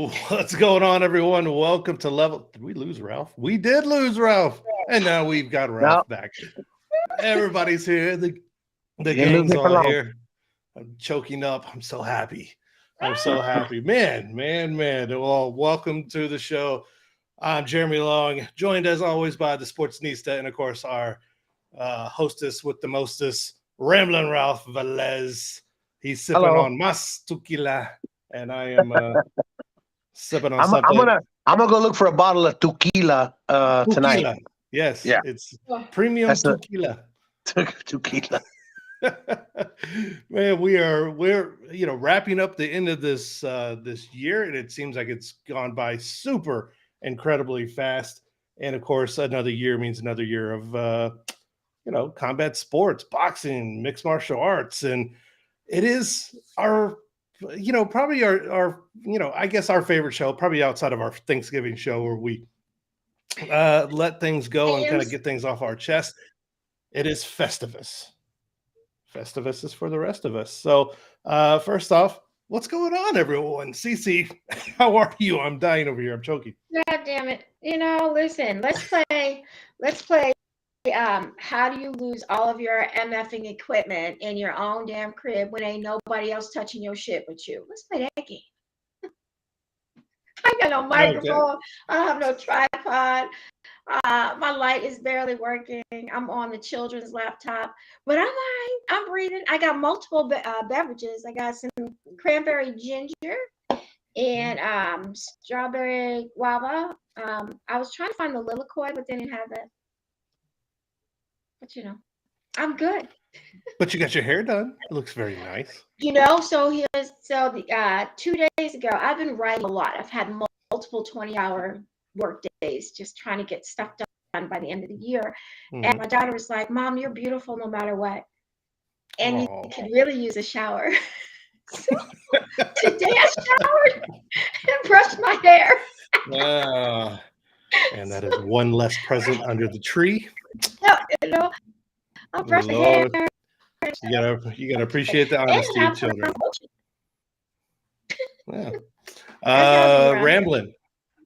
What's going on, everyone? Welcome to Level. Did we lose Ralph? We did lose Ralph, and now we've got No, Ralph back. Everybody's here. The you didn't lose gang's me for all long. here. I'm choking up. I'm so happy. I'm so happy, man. Well, welcome to the show. I'm Jeremy Long, joined as always by the Sportsnista, and of course our hostess with the mostest, Ramblin' Ralph Velez. He's sipping Hello. on mas tequila, and I am sipping on I'm I'm something gonna I'm gonna go look for a bottle of tequila tonight. tequila. Yes, Yeah, it's premium that's the tequila. tequila. Man, we're wrapping up the end of this year, and it seems like it's gone by super incredibly fast. And of course, another year means another year of combat sports, boxing, mixed martial arts, and it is our probably our I guess our favorite show, probably outside of our Thanksgiving show where we let things go and kind of get things off our chest. It is Festivus. Festivus is for the rest of us. So, first off, what's going on, everyone? Cece, how are you? I'm dying over here. I'm choking. God damn it. Listen, let's play how do you lose all of your MFing equipment in your own damn crib when ain't nobody else touching your shit but you? Let's play that game. I got no Okay. microphone. I don't have no tripod. My light is barely working. I'm on the children's laptop, but I'm all right. I'm breathing. I got multiple beverages. I got some cranberry ginger and strawberry guava. I was trying to find the Lilikoi, but they didn't have that. But I'm good. But you got your hair done. It looks very nice. The 2 days ago, I've been writing a lot. I've had multiple 20-hour work days, just trying to get stuff done by the end of the year. And my daughter was like, "Mom, you're beautiful no matter what, and you could really use a shower." So today I showered and brushed my hair. And that is one less present under the tree. I'll brush the hair. You gotta appreciate the honesty of children. Yeah. Ramblin'.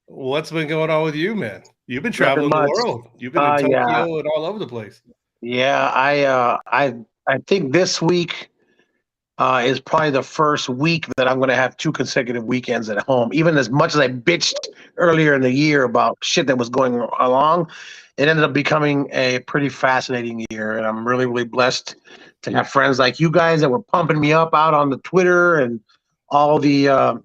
What's been going on with you, man? You've been traveling the world. You've been in Tokyo and all over the place. Yeah, I think this week is probably the first week that I'm going to have 2 consecutive weekends at home. Even as much as I bitched earlier in the year about shit that was going along, it ended up becoming a pretty fascinating year. And I'm really, really blessed to have friends like you guys that were pumping me up out on the Twitter and all the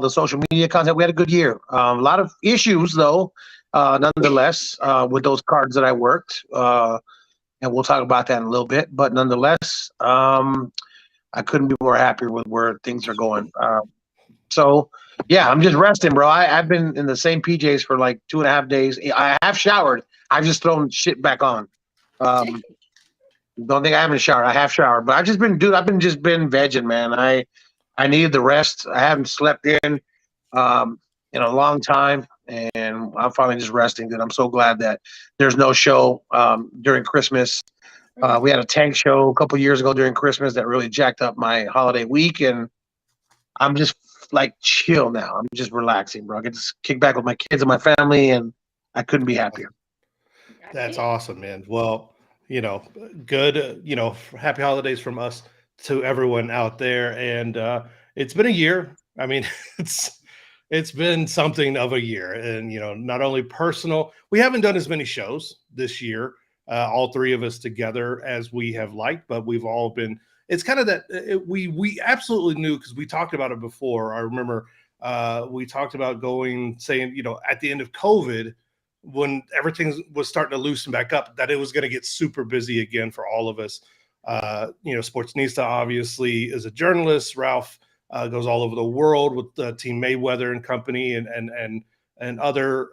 social media content. We had a good year. A lot of issues, though, nonetheless, with those cards that I worked. And we'll talk about that in a little bit. But nonetheless, I couldn't be more happier with where things are going. So, yeah, I'm just resting, bro. I've been in the same PJs for like 2.5 days. I have showered. I've just thrown shit back on. Don't think I haven't showered. I have showered, but I've just been vegging, man. I needed the rest. I haven't slept in a long time, and I'm finally just resting. And I'm so glad that there's no show during Christmas. We had a tank show a couple years ago during Christmas that really jacked up my holiday week, and I'm just like chill now. I'm just relaxing, bro. I get to kick back with my kids and my family, and I couldn't be happier. That's awesome, man. Well, good, happy holidays from us to everyone out there. And it's been a year. I mean, it's been something of a year. And, not only personal, we haven't done as many shows this year, all 3 of us together as we have liked, but we've all been, it's kind of that we absolutely knew, because we talked about it before. I remember we talked about saying, at the end of COVID, when everything was starting to loosen back up, that it was going to get super busy again for all of us. Sportsnista obviously is a journalist. Ralph goes all over the world with Team Mayweather and company and other.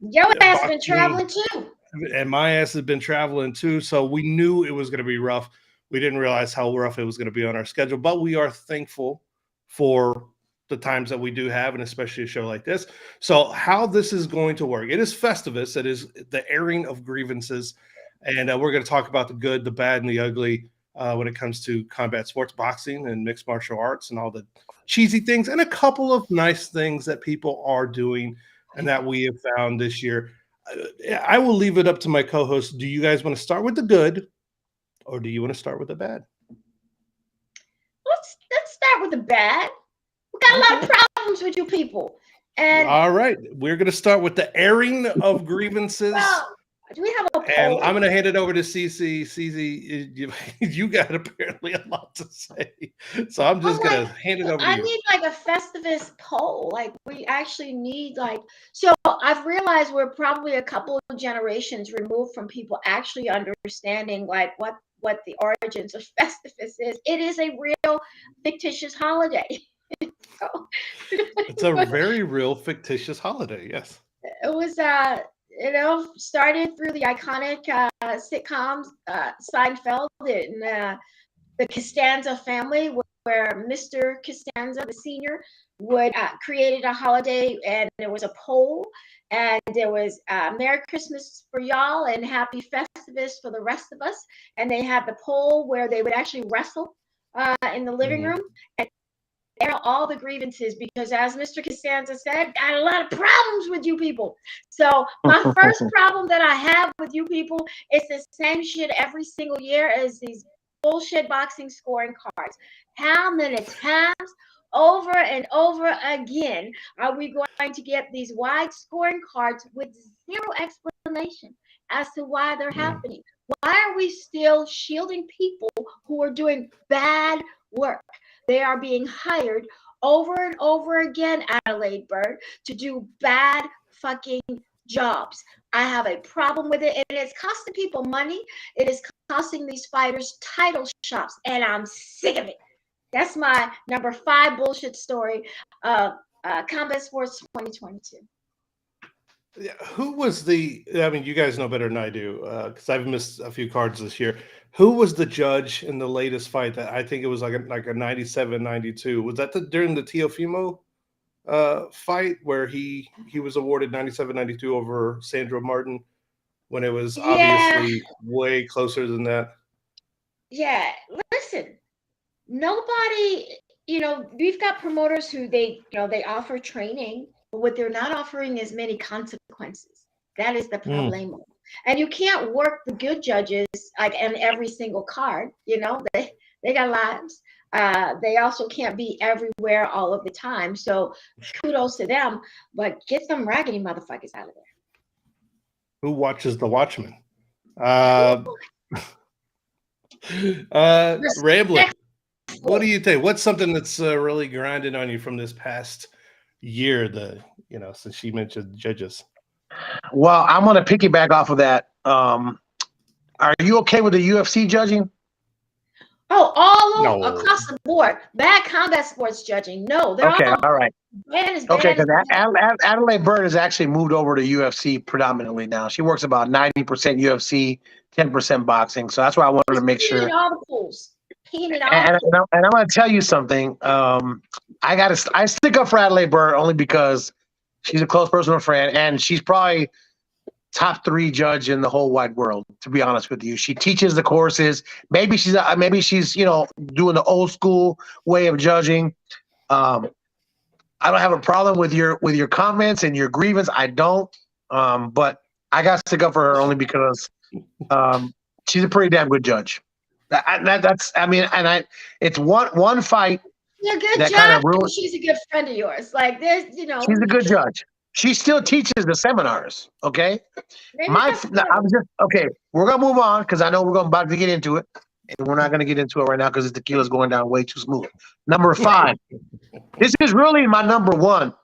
Your ass been traveling too. And my ass has been traveling too. So we knew it was going to be rough. We didn't realize how rough it was going to be on our schedule, but we are thankful for the times that we do have, and especially a show like this. So how this is going to work, it is Festivus. It is the airing of grievances. And we're going to talk about the good, the bad, and the ugly when it comes to combat sports, boxing, and mixed martial arts, and all the cheesy things, and a couple of nice things that people are doing and that we have found this year. I will leave it up to my co-host. Do you guys want to start with the good, or do you want to start with the bad? Let's start with the bad. We got a lot of problems with you people. And all right, we're going to start with the airing of grievances. well, do we have a poll? And I'm going to hand it over to Cece. Cece, you got apparently a lot to say, so I'm just going to hand it over to you. I need like a Festivus poll. Like we actually need like. So I've realized we're probably a couple of generations removed from people actually understanding like what the origins of Festivus is. It is a real fictitious holiday. So, it's a very real fictitious holiday. Yes, it was started through the iconic sitcoms Seinfeld and the Costanza family, where Mr. Costanza, the senior, would created a holiday, and there was a poll, and there was Merry Christmas for y'all and Happy Festivus for the rest of us, and they had the poll where they would actually wrestle in the living room and air all the grievances, because as Mr. Costanza said, got a lot of problems with you people. So my first problem that I have with you people is the same shit every single year as these bullshit boxing scoring cards. How many times over and over again are we going to get these wide scoring cards with zero explanation as to why they're happening? Why are we still shielding people who are doing bad work? They are being hired over and over again, Adelaide Bird, to do bad fucking jobs. I have a problem with it, and it's costing people money. It is costing these fighters title shots, and I'm sick of it. That's my number 5 bullshit story of Combat Sports 2022. Yeah, who was the? I mean, you guys know better than I do, because I've missed a few cards this year. Who was the judge in the latest fight? That I think it was like a 97-92. Was that during the Teofimo fight where he was awarded 97-92 over Sandro Martin, when it was obviously way closer than that? Yeah, listen, nobody. We've got promoters who they offer training. But what they're not offering is many consequences. That is the problema. And you can't work the good judges like in every single card. They got lives. They also can't be everywhere all of the time. So kudos to them, but get some raggedy motherfuckers out of there. Who watches the Watchmen? Rambling. What do you think? What's something that's really grinding on you from this past year, since she mentioned judges? Well, I'm going to piggyback off of that. Are you okay with the UFC judging? Oh, all over, across the board. Bad combat sports judging. No, they're okay. All right. Bad is okay, because Adelaide Bird has actually moved over to UFC predominantly now. She works about 90% UFC, 10% boxing. So that's why I wanted to make sure. All the pools. And I'm going to tell you something. I stick up for Adelaide Bird only because she's a close personal friend, and she's probably top 3 judge in the whole wide world, to be honest with you. She teaches the courses. Maybe she's doing the old school way of judging. I don't have a problem with your comments and your grievance. I don't. But I got to stick up for her only because she's a pretty damn good judge. It's one fight. You're a good judge. She's a good friend of yours. Like this, she's a good judge. She still teaches the seminars. Okay. We're gonna move on because I know we're about to get into it, and we're not gonna get into it right now because the tequila's going down way too smooth. Number 5. This is really my number 1.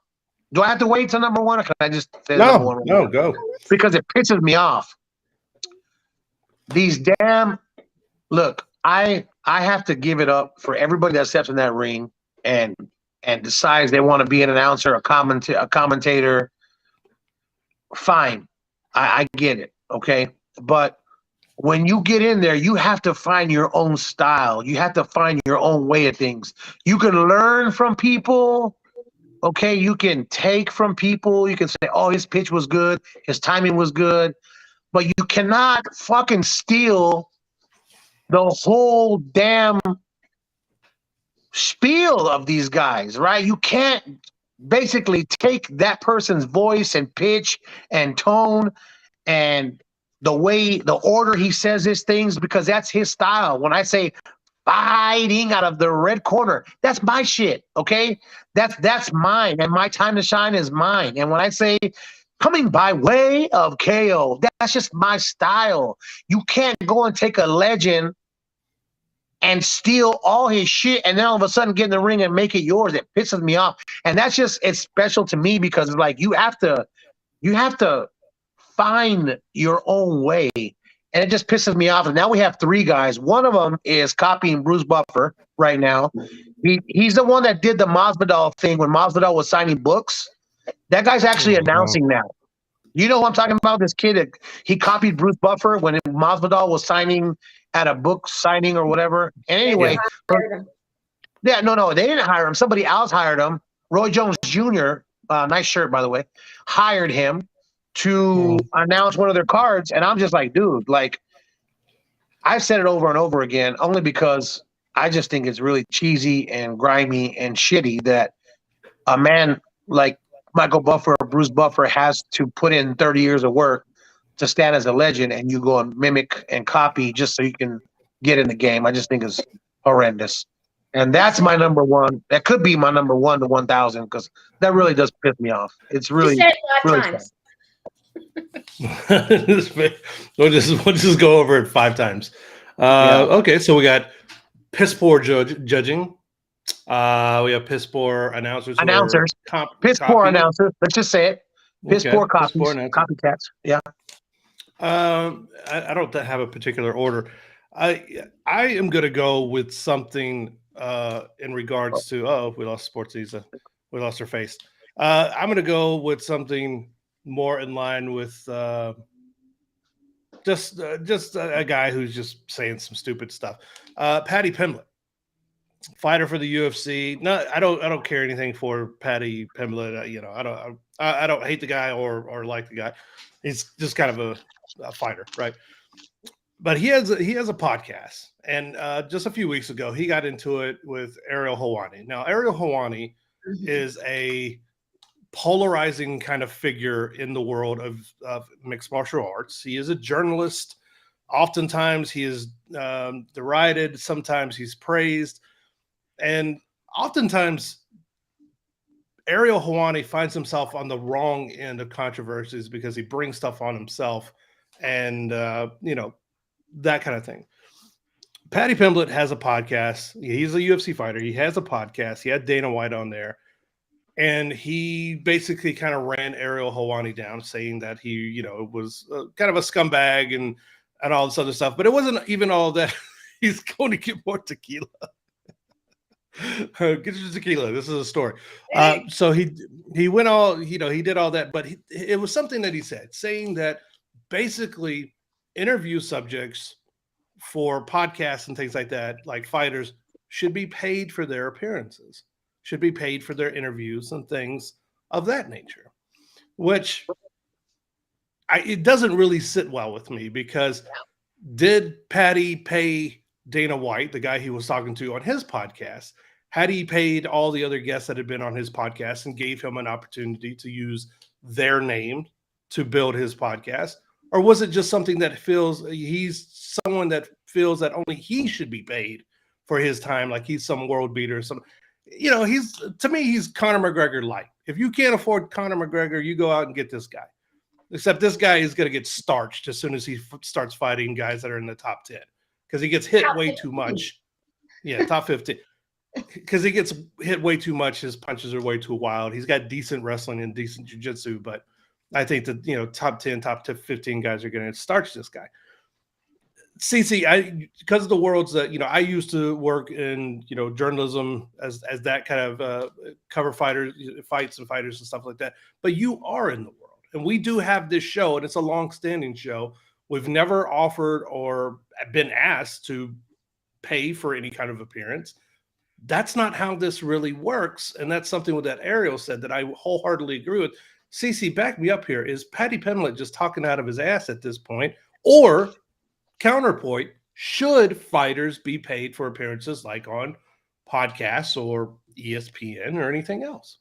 Do I have to wait till number 1, or can I just say number 1? No, go. Because it pisses me off. These damn. Look, I have to give it up for everybody that steps in that ring and decides they want to be an announcer, a commentator. Fine, I get it, okay? But when you get in there, you have to find your own style. You have to find your own way of things. You can learn from people, okay? You can take from people. You can say, oh, his pitch was good, his timing was good, but you cannot fucking steal the whole damn spiel of these guys, right? You can't basically take that person's voice and pitch and tone and the order he says his things, because that's his style. When I say fighting out of the red corner, that's my shit. Okay, that's mine, and my time to shine is mine. And when I say coming by way of KO, that's just my style. You can't go and take a legend and steal all his shit and then all of a sudden get in the ring and make it yours. It pisses me off. And that's just, it's special to me because it's like you have to find your own way. And it just pisses me off. And now we have three guys. One of them is copying Bruce Buffer right now. He's the one that did the Masvidal thing when Masvidal was signing books. That guy's actually announcing now. You know what I'm talking about? This kid, he copied Bruce Buffer when Masvidal was signing at a book signing or whatever. And anyway, yeah, no, they didn't hire him. Somebody else hired him. Roy Jones Jr., nice shirt, by the way, hired him to announce one of their cards. And I'm just like, dude, like, I've said it over and over again, only because I just think it's really cheesy and grimy and shitty that a man like Michael Buffer or Bruce Buffer has to put in 30 years of work to stand as a legend, and you go and mimic and copy just so you can get in the game. I just think it's horrendous. And that's my number one. That could be my number 1 to 1,000 because that really does piss me off. It's really, really times. we'll just go over it 5 times. Okay, so we got piss poor judging. We have piss poor announcers. Piss poor announcers. Let's just say it. Piss poor copies. Copycats. Yeah. I don't have a particular order. I am going to go with something in regards to we lost Sportsiza. We lost her face. I'm going to go with something more in line with just a guy who's just saying some stupid stuff. Paddy Pimblett, fighter for the UFC. No, I don't care anything for Paddy Pimblett. I don't hate the guy or like the guy. He's just kind of a fighter, right? But he has a podcast, and just a few weeks ago, he got into it with Ariel Helwani. Now, Ariel Helwani is a polarizing kind of figure in the world of mixed martial arts. He is a journalist. Oftentimes, he is derided. Sometimes he's praised, and oftentimes, Ariel Helwani finds himself on the wrong end of controversies because he brings stuff on himself, and that kind of thing. Paddy Pimblett has a podcast. He's a UFC fighter. He has a podcast. He had Dana White on there, and he basically kind of ran Ariel Helwani down, saying that he, was kind of a scumbag and all this other stuff. But it wasn't even all that. He's going to get more tequila. Get your tequila. This is a story. So he went all, he did all that, but it was something that he said, saying that basically interview subjects for podcasts and things like that, like fighters, should be paid for their appearances, should be paid for their interviews and things of that nature, which it doesn't really sit well with me, because did Paddy pay Dana White, the guy he was talking to on his podcast? Had he paid all the other guests that had been on his podcast and gave him an opportunity to use their name to build his podcast? Or was it just something that he's someone that feels that only he should be paid for his time, like he's some world beater or something? To me, he's Conor McGregor light. If you can't afford Conor McGregor, you go out and get this guy. Except this guy is going to get starched as soon as he starts fighting guys that are in the top 10, because he gets hit way too much. Yeah, top 15. Because he gets hit way too much. His punches are way too wild. He's got decent wrestling and decent jiu-jitsu, but I think that, top 10, top 15 guys are going to starch this guy. CC, because of the worlds that, I used to work in, journalism as that kind of cover fights and fighters and stuff like that. But you are in the world, and we do have this show, and it's a long-standing show. We've never offered or been asked to pay for any kind of appearance. That's not how this really works, and that's something that Ariel said that I wholeheartedly agree with. CC, back me up here. Is Paddy Pimblett just talking out of his ass at this point? Or, counterpoint, should fighters be paid for appearances like on podcasts or ESPN or anything else?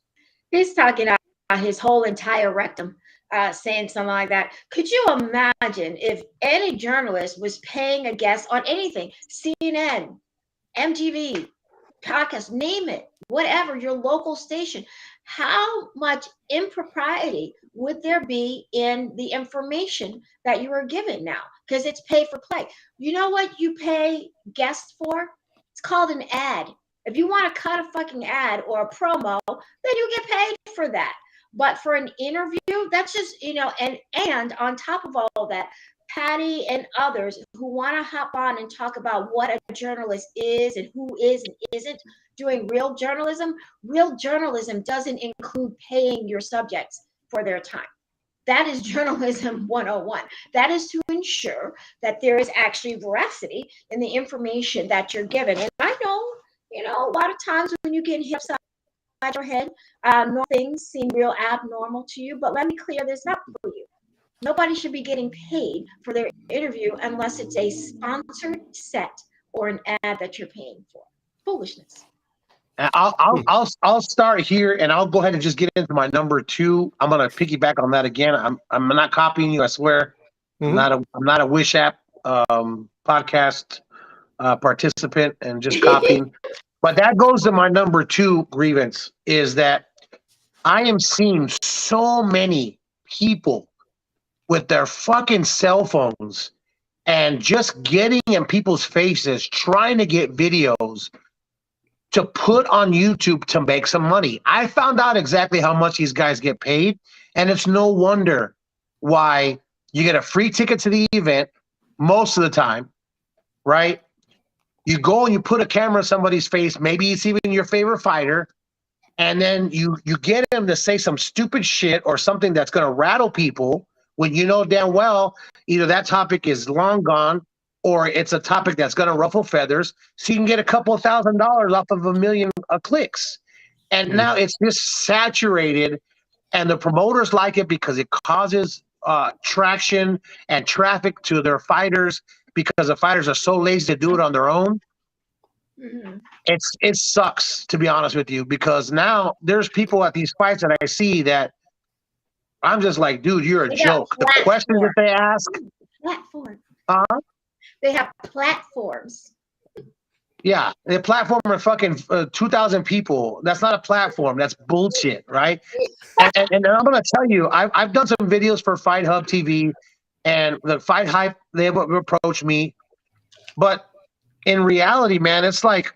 He's talking about his whole entire rectum, saying something like that. Could you imagine if any journalist was paying a guest on anything, CNN, MTV, podcast, name it, whatever, your local station, how much impropriety would there be in the information that you are given now? Because it's pay for play. You know what you pay guests for? It's called an ad. If you want to cut a fucking ad or a promo, then you get paid for that. But for an interview, that's just, and on top of all of that, Patty and others who want to hop on and talk about what a journalist is and who is and isn't doing real journalism doesn't include paying your subjects for their time. That is journalism 101. That is to ensure that there is actually veracity in the information that you're given. And I know, a lot of times when you get hit upside your head, things seem real abnormal to you, but let me clear this up for you. Nobody should be getting paid for their interview unless it's a sponsored set or an ad that you're paying for. Foolishness. I'll start here, and I'll go ahead and just get into my number 2. I'm gonna piggyback on that again. I'm not copying you, I swear. I'm not a Wish app podcast participant and just copying. But that goes to my number 2 grievance, is that I am seeing so many people with their fucking cell phones and just getting in people's faces, trying to get videos to put on YouTube to make some money. I found out exactly how much these guys get paid, and it's no wonder why you get a free ticket to the event most of the time, right? You go and you put a camera in somebody's face, maybe it's even your favorite fighter, and then you get him to say some stupid shit or something that's going to rattle people when you know damn well either that topic is long gone or it's a topic that's going to ruffle feathers, so you can get a couple of $1,000 off of 1 million clicks. And now it's just saturated, and the promoters like it because it causes traction and traffic to their fighters, because the fighters are so lazy to do it on their own. It sucks, to be honest with you, because now there's people at these fights that I see that I'm just like, dude, you're a joke. The questions that they ask. Platform. Huh? They have platforms. Yeah, the platform are fucking 2,000 people. That's not a platform. That's bullshit, right? And I'm gonna tell you, I've done some videos for Fight Hub TV, and the Fight Hype, they approached me, but in reality, man, it's like,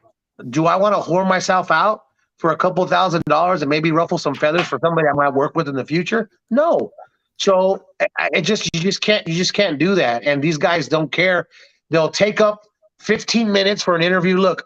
do I want to whore myself out for a couple $1,000 and maybe ruffle some feathers for somebody I might work with in the future? No. So you just can't do that. And these guys don't care. They'll take up 15 minutes for an interview. Look,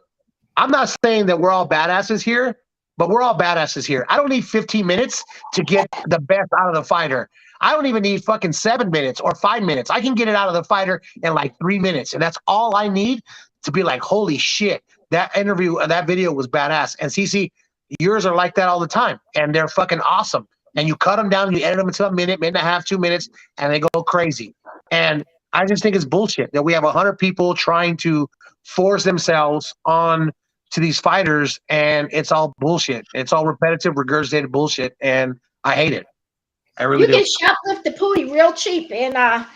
I'm not saying that we're all badasses here, but we're all badasses here. I don't need 15 minutes to get the best out of the fighter. I don't even need fucking 7 minutes or 5 minutes. I can get it out of the fighter in like 3 minutes. And that's all I need to be like, holy shit, that interview, that video was badass. And CC, yours are like that all the time. And they're fucking awesome. And you cut them down, you edit them into a minute, minute and a half, 2 minutes, and they go crazy. And I just think it's bullshit that we have 100 people trying to force themselves on to these fighters, and it's all bullshit. It's all repetitive, regurgitated bullshit, and I hate it. I really do. You can shoplift the pootie real cheap and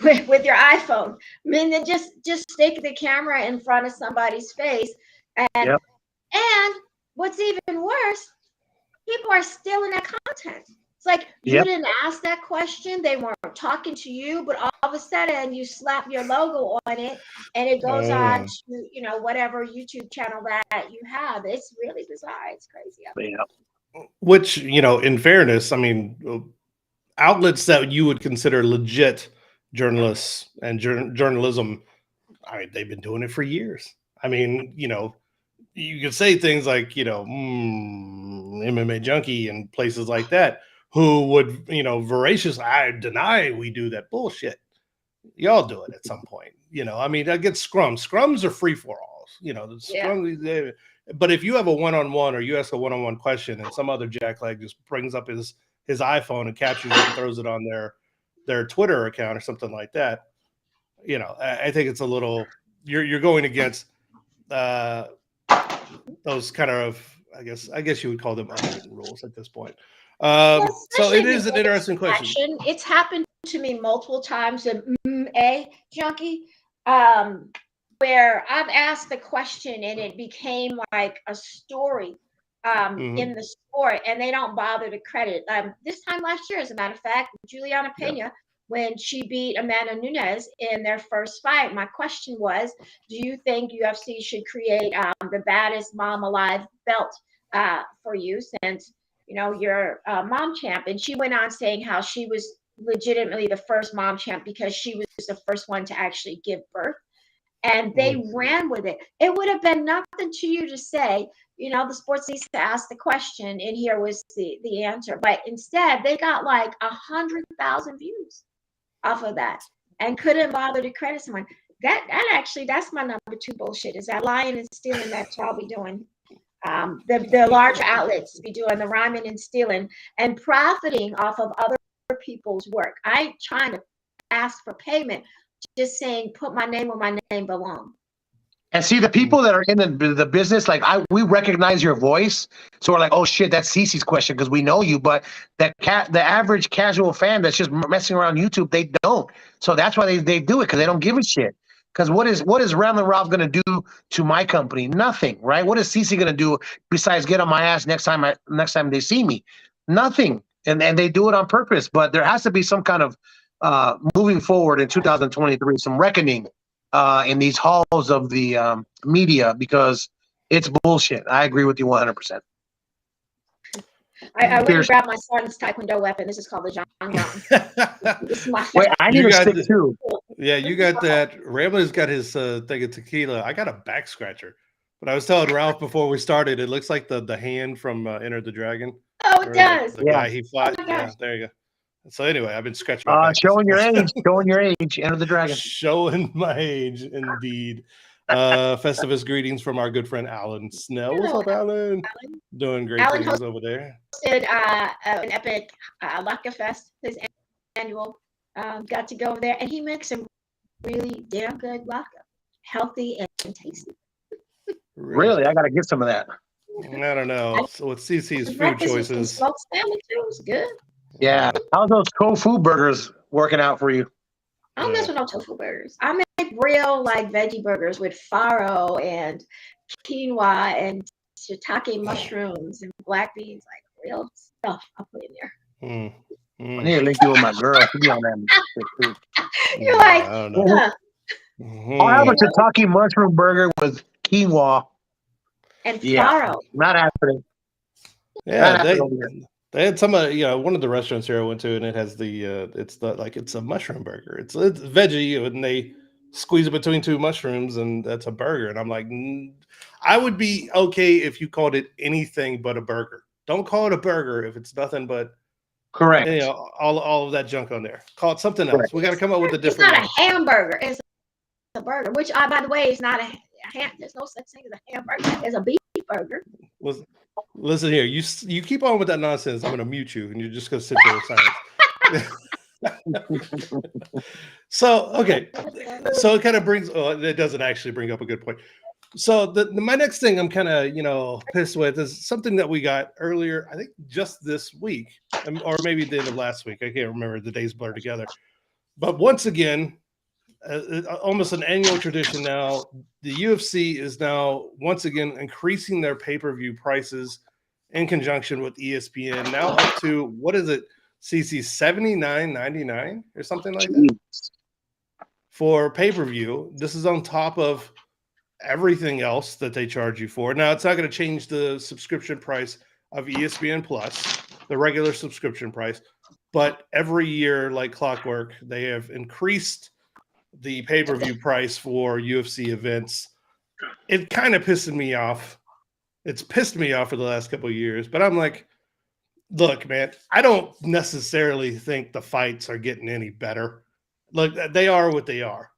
with your iPhone. I mean, then just stick the camera in front of somebody's face, and what's even worse, people are stealing that content. It's like you didn't ask that question, they weren't talking to you, but all of a sudden you slap your logo on it, and it goes on to whatever YouTube channel that you have. It's really bizarre. It's crazy. Which, in fairness, I mean, outlets that you would consider legit journalists and journalism, I mean, they've been doing it for years. I mean, you could say things like, MMA Junkie and places like that, who would, voraciously, I deny we do that bullshit. Y'all do it at some point. I mean, I get scrums. Scrums are free for alls. But if you have a one-on-one or you ask a one-on-one question and some other jackleg just brings up his iPhone and captures it and throws it on their Twitter account or something like that, I think it's a little you're going against those kind of, I guess you would call them unwritten rules at this point. So it is an interesting question. It's happened to me multiple times, a junkie, where I've asked the question and it became like a story in the sport, and they don't bother to credit. This time last year, as a matter of fact, Juliana Pena, when she beat Amanda Nunes in their first fight, my question was, do you think UFC should create the baddest mom alive belt for you, since you're mom champ? And she went on saying how she was legitimately the first mom champ because she was the first one to actually give birth. And they ran with it. It would have been nothing to you to say, the sports needs to ask the question, and here was the answer. But instead, they got like 100,000 views off of that and couldn't bother to credit someone. That's my number 2 bullshit, is that lying and stealing that y'all be doing. The large outlets be doing the rhyming and stealing and profiting off of other people's work. I ain't trying to ask for payment, just saying put my name where my name belongs. And see, the people that are in the business, like we recognize your voice, so we're like, oh shit, that's Cece's question because we know you. But the average casual fan that's just messing around YouTube, they don't. So that's why they do it, because they don't give a shit. Because what is Ramlin Rob gonna do to my company? Nothing, right? What is Cece gonna do besides get on my ass next time they see me? Nothing. And they do it on purpose. But there has to be some kind of moving forward in 2023, some reckoning in these halls of the media, because it's bullshit. I agree with you 100%. I went and grabbed my son's Taekwondo weapon. This is called the John Gun. This is my Wait, I need a stick too. Yeah, you got that. Ramlin's got his thing of tequila. I got a back scratcher. But I was telling Ralph before we started, it looks like the hand from Enter the Dragon. Oh, it does. The guy he fought. Oh, yeah, there you go. So anyway, I've been scratching my back. Showing your age, Enter the Dragon. Showing my age, indeed. Festivus greetings from our good friend Alan Snell. What's up, Alan? Doing great things over there. Did an epic Vodka Fest, his annual. Got to go over there, and he makes some really damn good vodka, healthy and tasty. Really? I got to get some of that. I don't know. So with CC's food choices, smoked salmon too was good. Yeah. How's those tofu burgers working out for you? I don't mess with no tofu burgers. I make real like veggie burgers with farro and quinoa and shiitake mushrooms and black beans, like real stuff I put in there. I need to link you with my girl. She'll be on that. You're like, I don't know. I'll have a shiitake mushroom burger with quinoa and farro. Not happening. Yeah, they had some one of the restaurants here I went to, and it has it's a mushroom burger. It's veggie, and they squeeze it between 2 mushrooms, and that's a burger. And I'm like, I would be okay if you called it anything but a burger. Don't call it a burger if it's nothing but correct. All of that junk on there. Call it something else. We got to come up with a different. It's not a hamburger. It's a burger, which by the way is not a ham. There's no such thing as a hamburger. It's a beef burger. Listen here, you keep on with that nonsense. I'm going to mute you, and you're just going to sit there in silence. So it kind of brings. It doesn't actually bring up a good point. So my next thing I'm kind of pissed with is something that we got earlier. I think just this week, or maybe the end of last week. I can't remember. The days blur together. But once again, almost an annual tradition now, the UFC is now once again increasing their pay-per-view prices in conjunction with ESPN, now up to, what is it, CC, $79.99 or something like that for pay-per-view. This is on top of everything else that they charge you for. Now, it's not going to change the subscription price of ESPN Plus, the regular subscription price, but every year, like clockwork, they have increased the pay-per-view price for UFC events. It kind of pissed me off. It's pissed me off for the last couple of years, but I'm like, look, man, I don't necessarily think the fights are getting any better. Look, they are what they are.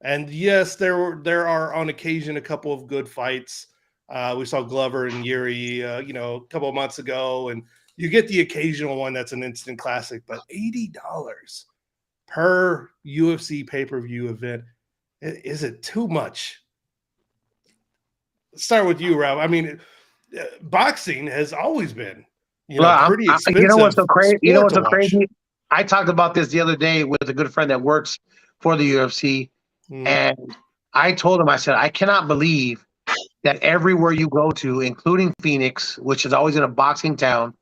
And yes, there are on occasion a couple of good fights. We saw Glover and Yuri, a couple of months ago, and you get the occasional one that's an instant classic, but $80 per UFC pay-per-view event Is it too much? Let's start with you, Ralph. I mean, boxing has always been, Well, pretty you know what's expensive so crazy? You know sport what's to so watch. crazy? I talked about this the other day with a good friend that works for the UFC, Mhm. and I told him, I said, I cannot believe that everywhere you go to, including Phoenix, which is always in a boxing town,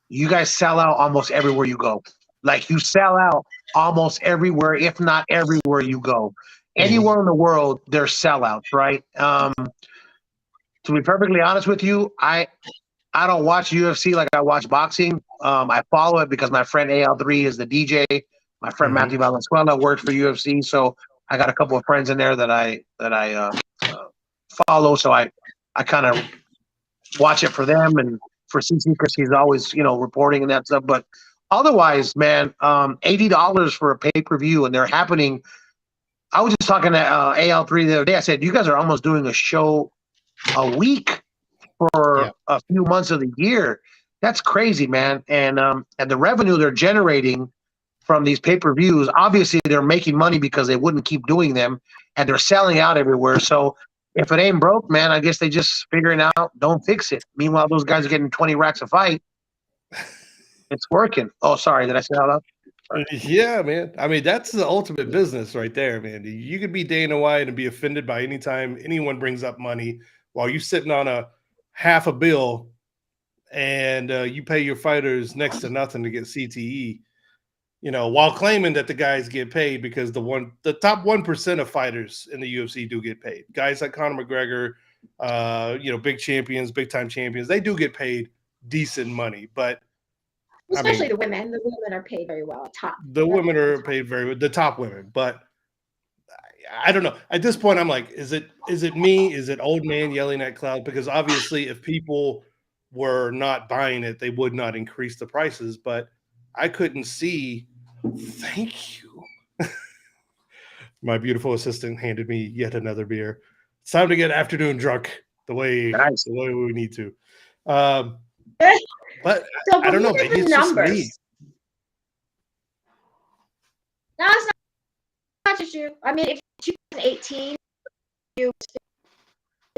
you guys sell out almost everywhere you go. Like you sell out almost everywhere, if not everywhere you go. Mhm. Anywhere in the world, there's sellouts, right? To be perfectly honest with you, I don't watch UFC like I watch boxing. I follow it because my friend AL3 is the DJ. My friend Mhm. Matthew Valenzuela works for UFC, so I got a couple of friends in there that I follow. So I kind of watch it for them and for CC because he's always reporting and that stuff. But otherwise, man, $80 for a pay per view, and they're happening. I was just talking to AL3 the other day. I said, you guys are almost doing a show a week Yeah. for a few months of the year. That's crazy, man. And the revenue they're generating from these pay-per-views, obviously they're making money because they wouldn't keep doing them, and they're selling out everywhere. So if it ain't broke, man, I guess they just figuring out don't fix it. Meanwhile, those guys are getting 20 racks a fight. It's working. Oh, sorry, did I say that out loud? Sorry. Yeah, man. I mean, that's the ultimate business right there, man. You could be Dana White and be offended by any time anyone brings up money while you're sitting on a half a bill and you pay your fighters next to nothing to get CTE, while claiming that the guys get paid because the top 1% of fighters in the UFC do get paid. Guys like Conor McGregor, big champions, big time champions, they do get paid decent money, but Especially the women. The women are paid very well. Top. the women are paid the top women, but I don't know. At this point, I'm like, is it me? Is it old man yelling at cloud? Because obviously, if people were not buying it, they would not increase the prices. But I couldn't see. Thank you. My beautiful assistant handed me yet another beer. It's time to get afternoon drunk Nice. the way we need to. But So, I but don't know. look at Maybe the it's just me. numbers. No, it's not just you. I mean, if 2018, you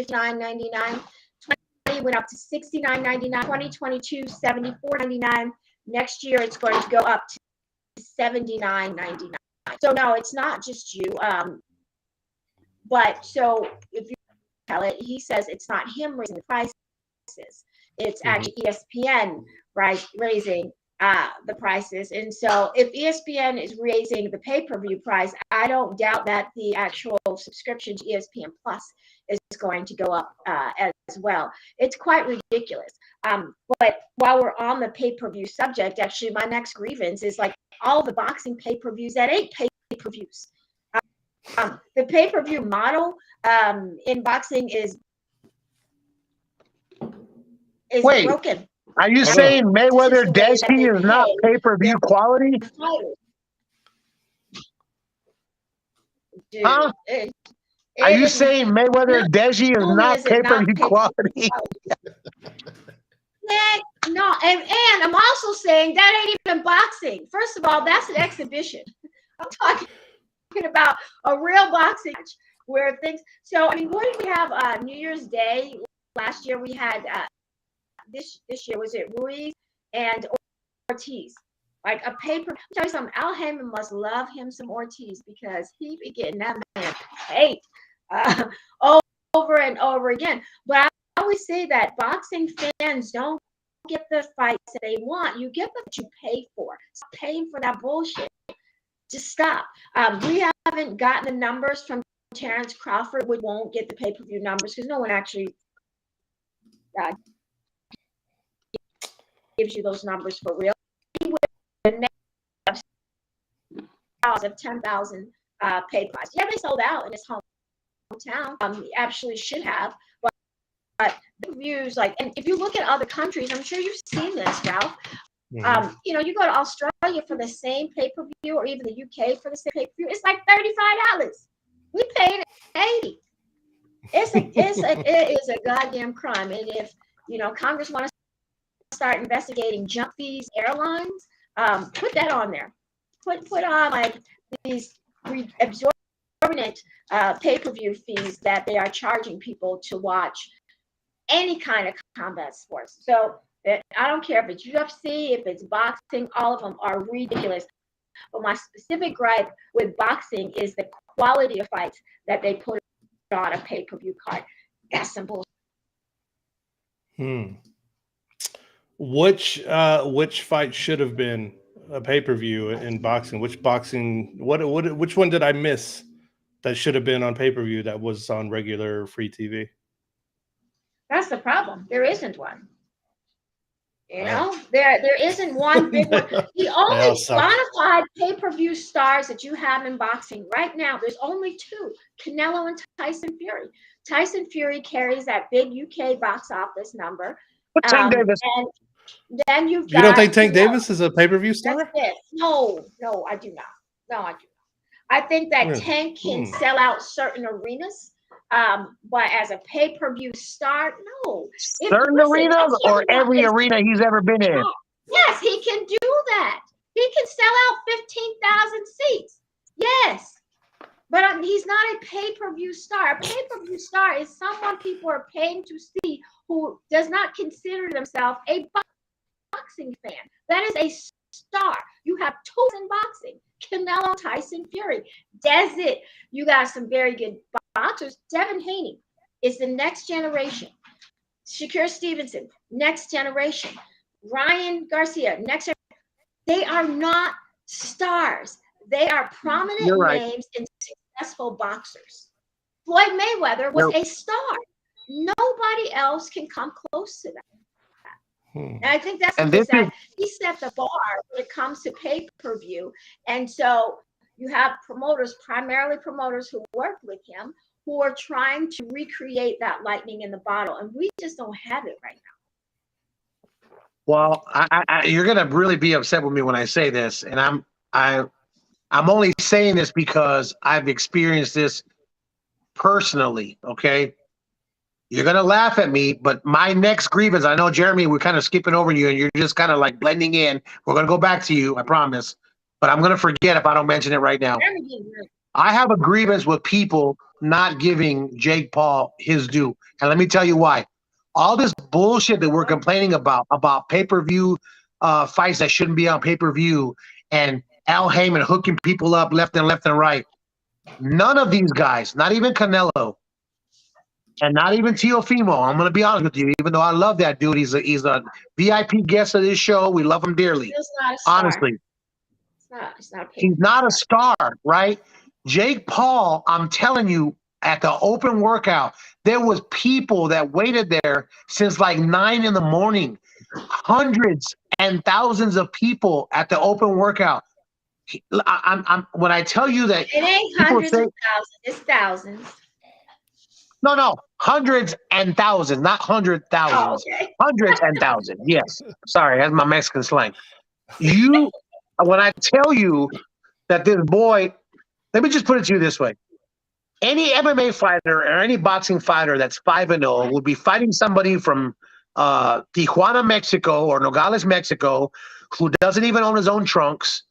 $59.99. 2020 went up to $69.99. 2022, $74.99. Next year, it's going to go up to $79.99. So no, it's not just you. But so if you tell it, he says it's not him raising the prices. It's actually ESPN raising the prices. And so if ESPN is raising the pay-per-view price, I don't doubt that the actual subscription to ESPN Plus is going to go up as well. It's quite ridiculous. But while we're on the pay-per-view subject, actually, my next grievance is like all the boxing pay-per-views that ain't pay-per-views. The pay-per-view model in boxing is Wait, broken. are you I saying mean, it's just Mayweather the way that they Desi is not pay pay-per-view their quality? fighters. Dude, Huh? it Are you is saying Mayweather not Deji is only not is it not pay-per-view pay-per-view quality? no, and I'm also saying that ain't even boxing. First of all, that's an exhibition. I'm talking about a real boxing match where things. So I mean, what did we have? New Year's Day last year we had. This year was it Ruiz and Ortiz. Like a paper. I'll tell you something. Al Heyman must love him some Ortiz because he be getting that man paid over and over again. But I always say that boxing fans don't get the fights that they want. You get what you pay for. Stop paying for that bullshit. Just stop. We haven't gotten the numbers from Terrence Crawford. We won't get the pay-per-view numbers because no one actually gives you those numbers for real. He would of 10,000 pay price. Yeah, they sold out in his hometown. He actually should have, but the views and if you look at other countries, I'm sure you've seen this, Ralph. You go to Australia for the same pay-per-view, or even the UK for the same pay-per-view, it's like $35. We paid $80. It is a goddamn crime. And if Congress wants to start investigating jump fees, airlines, put that on there. Put on these absorbent exorbitant pay-per-view fees that they are charging people to watch any kind of combat sports. So I don't care if it's UFC, if it's boxing, all of them are ridiculous. But my specific gripe with boxing is the quality of fights that they put on a pay-per-view card. That's simple. Which fight should have been a pay-per-view in boxing? Which one did I miss that should have been on pay-per-view that was on regular free TV? That's the problem. There isn't one. You know, there isn't one big one. The only bona fide pay-per-view stars that you have in boxing right now, there's only two: Canelo and Tyson Fury. Tyson Fury carries that big UK box office number. Tank Davis. And then you've got. You don't think Tank Davis is a pay-per-view star? No, I do not. No, I do not. I think that Tank can sell out certain arenas. But as a pay-per-view star, no. Certain arenas or every arena he's ever been in? Yes, he can do that. He can sell out 15,000 seats. Yes. But he's not a pay-per-view star. A pay-per-view star is someone people are paying to see who does not consider themselves a boxing fan. That is a star. You have tools in boxing. Canelo, Tyson Fury. That's it. You got some very good boxers. Devin Haney is the next generation. Shakur Stevenson, next generation. Ryan Garcia, next generation. They are not stars. They are prominent names and successful boxers. Floyd Mayweather was a star. Nobody else can come close to that. And I think that's because he set the bar when it comes to pay-per-view. And so you have promoters, primarily promoters who work with him, who are trying to recreate that lightning in the bottle. And we just don't have it right now. Well, you're gonna really be upset with me when I say this, and I'm only saying this because I've experienced this personally. Okay. You're going to laugh at me, but my next grievance, I know, Jeremy, we're kind of skipping over you and you're just kind of like blending in. We're going to go back to you, I promise. But I'm going to forget if I don't mention it right now. I have a grievance with people not giving Jake Paul his due. And let me tell you why. All this bullshit that we're complaining about pay-per-view fights that shouldn't be on pay-per-view, and Al Heyman hooking people up left and right. None of these guys, not even Canelo, and not even Teofimo. I'm going to be honest with you, even though I love that dude. He's a VIP guest of this show. We love him dearly. Honestly. He's not a star, right? Jake Paul, I'm telling you, at the open workout, there was people that waited there since like 9 in the morning. Hundreds and thousands of people at the open workout. When I tell you that it ain't hundreds of thousands, it's thousands. No, hundreds and thousands, not 100,000. Oh, okay. Hundreds and thousands. Yes. Sorry, that's my Mexican slang. When I tell you that this boy, let me just put it to you this way. Any MMA fighter or any boxing fighter that's 5-0 would be fighting somebody from Tijuana, Mexico, or Nogales, Mexico, who doesn't even own his own trunks,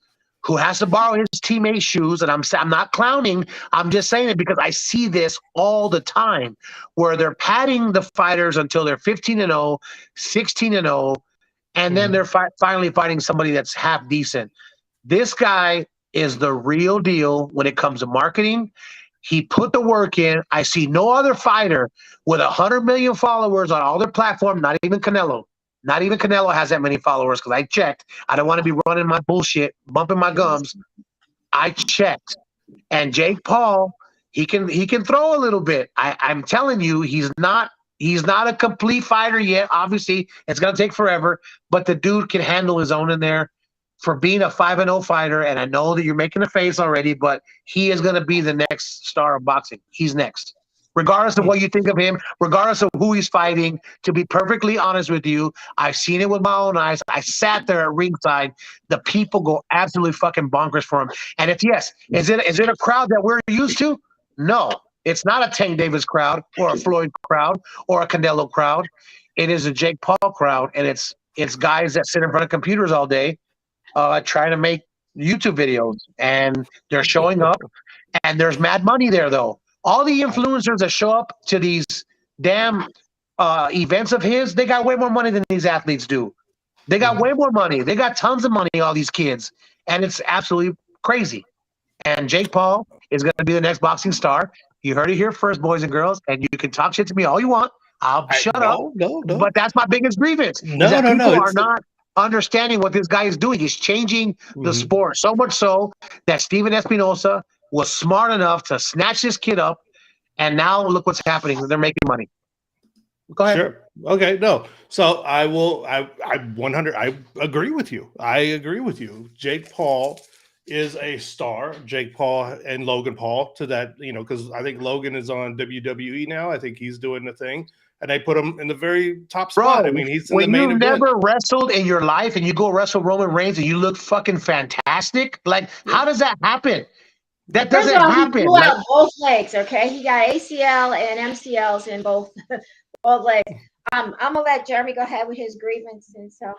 who has to borrow his teammates' shoes. And I'm not clowning. I'm just saying it because I see this all the time, where they're padding the fighters until they're 15-0, 16-0, and then they're finally fighting somebody that's half decent. This guy is the real deal when it comes to marketing. He put the work in. I see no other fighter with 100 million followers on all their platforms, not even Canelo. Not even Canelo has that many followers because I checked. I don't want to be running my bullshit, bumping my gums. I checked. And Jake Paul, he can throw a little bit. I'm telling you, he's not a complete fighter yet. Obviously, it's going to take forever. But the dude can handle his own in there for being a 5-0 fighter. And I know that you're making a face already, but he is going to be the next star of boxing. He's next. Regardless of what you think of him, regardless of who he's fighting, to be perfectly honest with you, I've seen it with my own eyes. I sat there at ringside. The people go absolutely fucking bonkers for him. And is it a crowd that we're used to? No, it's not a Tank Davis crowd or a Floyd crowd or a Canelo crowd. It is a Jake Paul crowd, and it's guys that sit in front of computers all day trying to make YouTube videos, and they're showing up. And there's mad money there, though. All the influencers that show up to these damn events of his, they got way more money than these athletes do. They got way more money. They got tons of money, all these kids. And it's absolutely crazy. And Jake Paul is going to be the next boxing star. You heard it here first, boys and girls. And you can talk shit to me all you want. I'll shut up. No. But that's my biggest grievance. No, is that people no. are not understanding what this guy is doing. He's changing the sport. So much so that Steven Espinosa was smart enough to snatch this kid up. And now look what's happening. They're making money. Go ahead. Sure. Okay. No. So I 100. I agree with you. I agree with you. Jake Paul is a star. Jake Paul and Logan Paul to that, because I think Logan is on WWE now. I think he's doing the thing. And they put him in the very top spot. Bro, I mean, he's in the main event. When you've never wrestled in your life and you go wrestle Roman Reigns and you look fucking fantastic, like, how does that happen? That doesn't happen. He blew out both legs, okay? He got ACL and MCLs in both legs. I'm gonna let Jeremy go ahead with his grievance and so.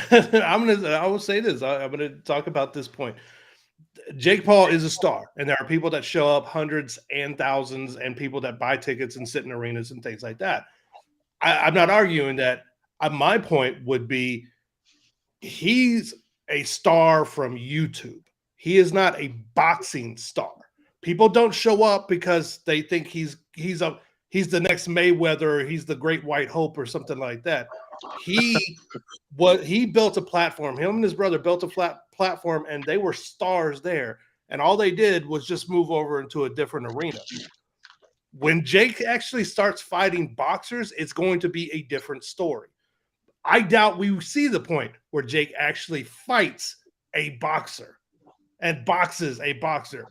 I will say this. I'm gonna talk about this point. Jake Paul is a star, and there are people that show up, hundreds and thousands, and people that buy tickets and sit in arenas and things like that. I'm not arguing that. My point would be he's a star from YouTube. He is not a boxing star. People don't show up because they think he's the next Mayweather, he's the great white hope or something like that. He built a platform. Him and his brother built a platform, and they were stars there. And all they did was just move over into a different arena. When Jake actually starts fighting boxers, it's going to be a different story. I doubt we see the point where Jake actually fights a boxer and boxes a boxer.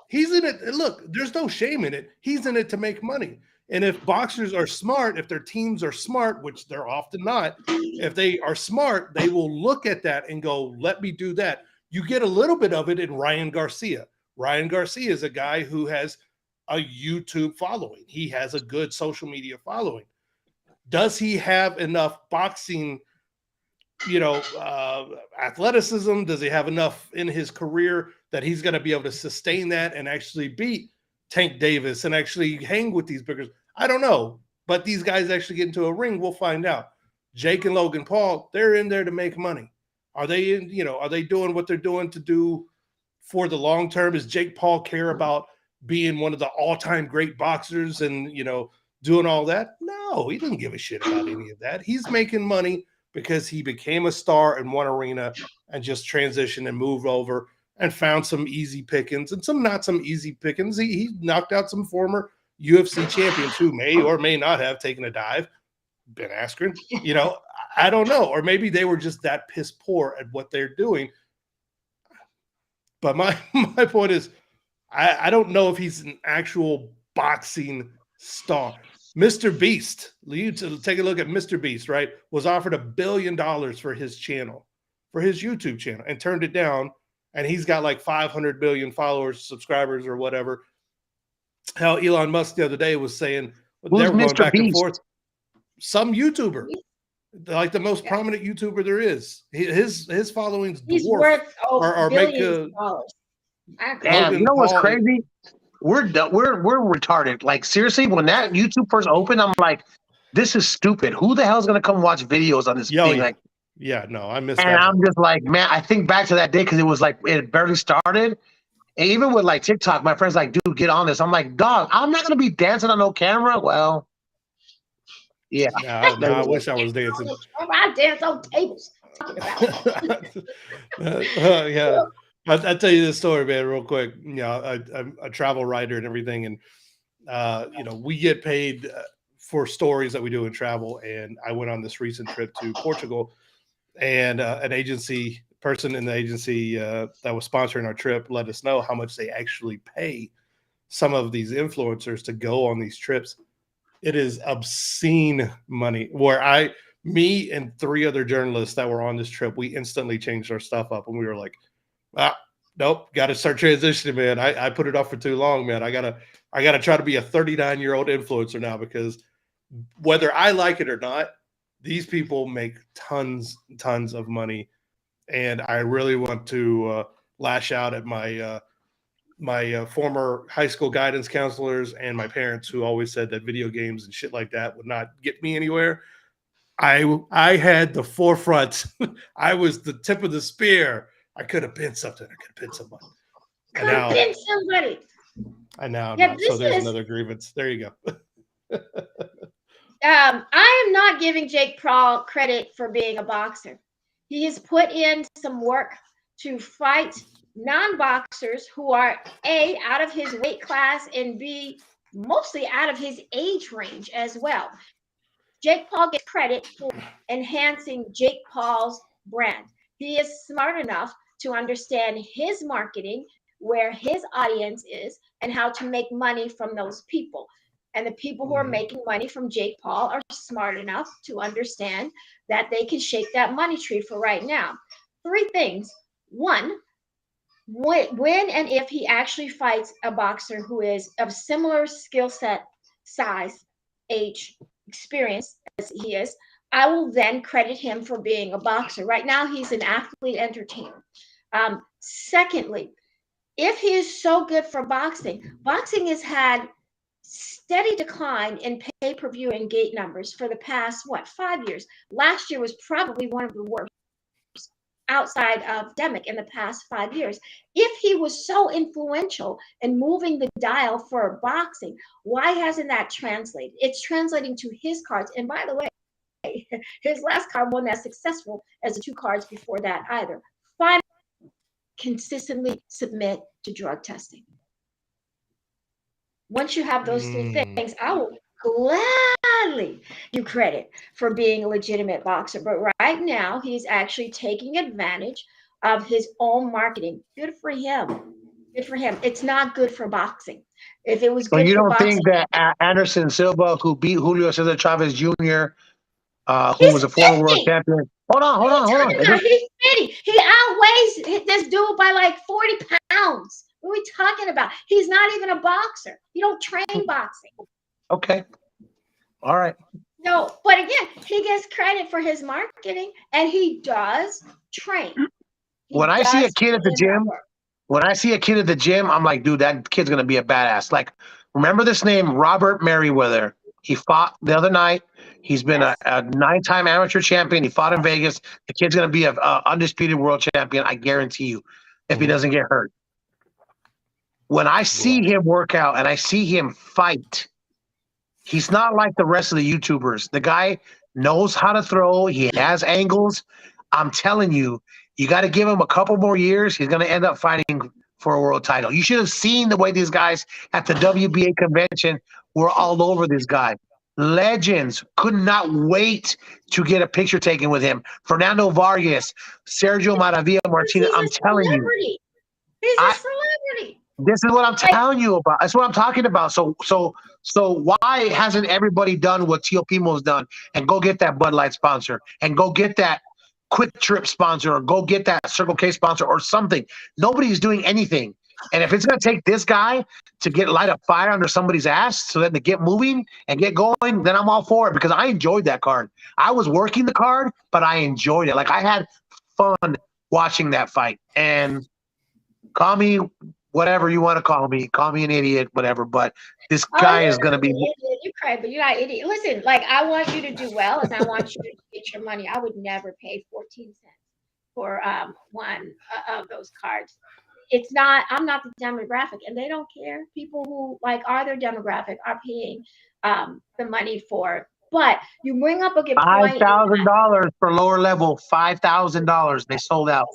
He's in it. Look, there's no shame in it. He's in it to make money. And if boxers are smart, if their teams are smart, which they're often not, if they are smart, they will look at that and go, let me do that. You get a little bit of it in Ryan Garcia. Ryan Garcia is a guy who has a YouTube following. He has a good social media following. Does he have enough boxing, athleticism? Does he have enough in his career that he's going to be able to sustain that and actually beat Tank Davis and actually hang with these biggers? I don't know. But these guys actually get into a ring, we'll find out. Jake and Logan Paul, they're in there to make money. Are they are they doing what they're doing to do for the long term? Does Jake Paul care about being one of the all-time great boxers and, doing all that? No, he doesn't give a shit about any of that. He's making money because he became a star in one arena and just transitioned and moved over and found some easy pickings and some not some easy pickings. He knocked out some former UFC champions who may or may not have taken a dive. Ben Askren, I don't know. Or maybe they were just that piss poor at what they're doing. But my point is, I don't know if he's an actual boxing star. Mr. Beast, you take a look at Mr. Beast, right, was offered $1 billion for his channel, for his YouTube channel, and turned it down. And he's got like 500 million followers, subscribers, or whatever. Hell, Elon Musk the other day was saying they're going back and forth. Some YouTuber, like the most prominent YouTuber there is. His followings he's dwarf worth or make dollars. Damn, you know what's crazy? We're retarded. Like, seriously, when that YouTube first opened, I'm like, this is stupid. Who the hell is going to come watch videos on this thing? Yeah. Like, yeah, no, I missed and that. I'm just like, man, I think back to that day because it was like it barely started. And even with like TikTok, my friend's like, dude, get on this. I'm like, dog, I'm not going to be dancing on no camera. Well, yeah. No, I wish I was dancing. I dance on tables. Yeah. I'll tell you this story, man, real quick. I'm a travel writer and everything. And, we get paid for stories that we do in travel. And I went on this recent trip to Portugal, and an agency person in the agency that was sponsoring our trip let us know how much they actually pay some of these influencers to go on these trips. It is obscene money, where me and 3 other journalists that were on this trip, we instantly changed our stuff up, and we were like, nope, got to start transitioning, man. I put it off for too long, man. I gotta try to be a 39-year-old influencer now, because whether I like it or not, these people make tons of money, and I really want to lash out at my my former high school guidance counselors and my parents, who always said that video games and shit like that would not get me anywhere. I had the forefront. I was the tip of the spear. I could have been something. I could have been somebody. Could have been somebody. I know. Yeah, So there's another grievance. There you go. I am not giving Jake Paul credit for being a boxer. He has put in some work to fight non-boxers who are A, out of his weight class, and B, mostly out of his age range as well. Jake Paul gets credit for enhancing Jake Paul's brand. He is smart enough to understand his marketing, where his audience is, and how to make money from those people. And the people who are making money from Jake Paul are smart enough to understand that they can shake that money tree for right now. 3 things. 1, when and if he actually fights a boxer who is of similar skill set, size, age, experience as he is, I will then credit him for being a boxer. Right now, he's an athlete entertainer. Secondly, if he is so good for boxing, boxing has had steady decline in pay-per-view and gate numbers for the past 5 years. Last year was probably one of the worst outside of Demic in the past 5 years. If he was so influential in moving the dial for boxing, why hasn't that translated? It's translating to his cards. And by the way, his last card wasn't as successful as the 2 cards before that either. Finally, consistently submit to drug testing. Once you have those 3 things, I will gladly give credit for being a legitimate boxer. But right now, he's actually taking advantage of his own marketing. Good for him. Good for him. It's not good for boxing. If it was good you for don't boxing, think that Anderson Silva, who beat Julio Cesar Chavez Jr., who he's was a former 50. world champion? Hold on. He's 50. He outweighs this dude by like 40 pounds. What are we talking about? He's not even a boxer. You don't train boxing. Okay. All right. No, but again, he gets credit for his marketing, and he does train. When I see a kid at the gym, I'm like, dude, that kid's gonna be a badass. Like, remember this name, Robert Merriweather? He fought the other night. He's been a 9-time amateur champion. He fought in Vegas. The kid's gonna be a undisputed world champion. I guarantee you, if he doesn't get hurt. When I see him work out and I see him fight, he's not like the rest of the YouTubers. The guy knows how to throw. He has angles. I'm telling you, you got to give him a couple more years. He's going to end up fighting for a world title. You should have seen the way these guys at the WBA convention were all over this guy. Legends could not wait to get a picture taken with him. Fernando Vargas, Sergio Maravilla Martinez. I'm telling you. He's a celebrity. This is what I'm telling you about. That's what I'm talking about. So why hasn't everybody done what Tio Pimo's done and go get that Bud Light sponsor and go get that Quick Trip sponsor or go get that Circle K sponsor or something? Nobody's doing anything. And if it's going to take this guy to light a fire under somebody's ass so that they get moving and get going, then I'm all for it because I enjoyed that card. I was working the card, but I enjoyed it. Like, I had fun watching that fight. And call me whatever you want to call me an idiot, whatever. But this guy is going to be. You cry, but you're not an idiot. Listen, like, I want you to do well, and I want you to get your money. I would never pay 14 cents for one of those cards. It's not. I'm not the demographic, and they don't care. People who are their demographic are paying the money for it. But you bring up a good point. $5,000 for lower level. $5,000. They sold out.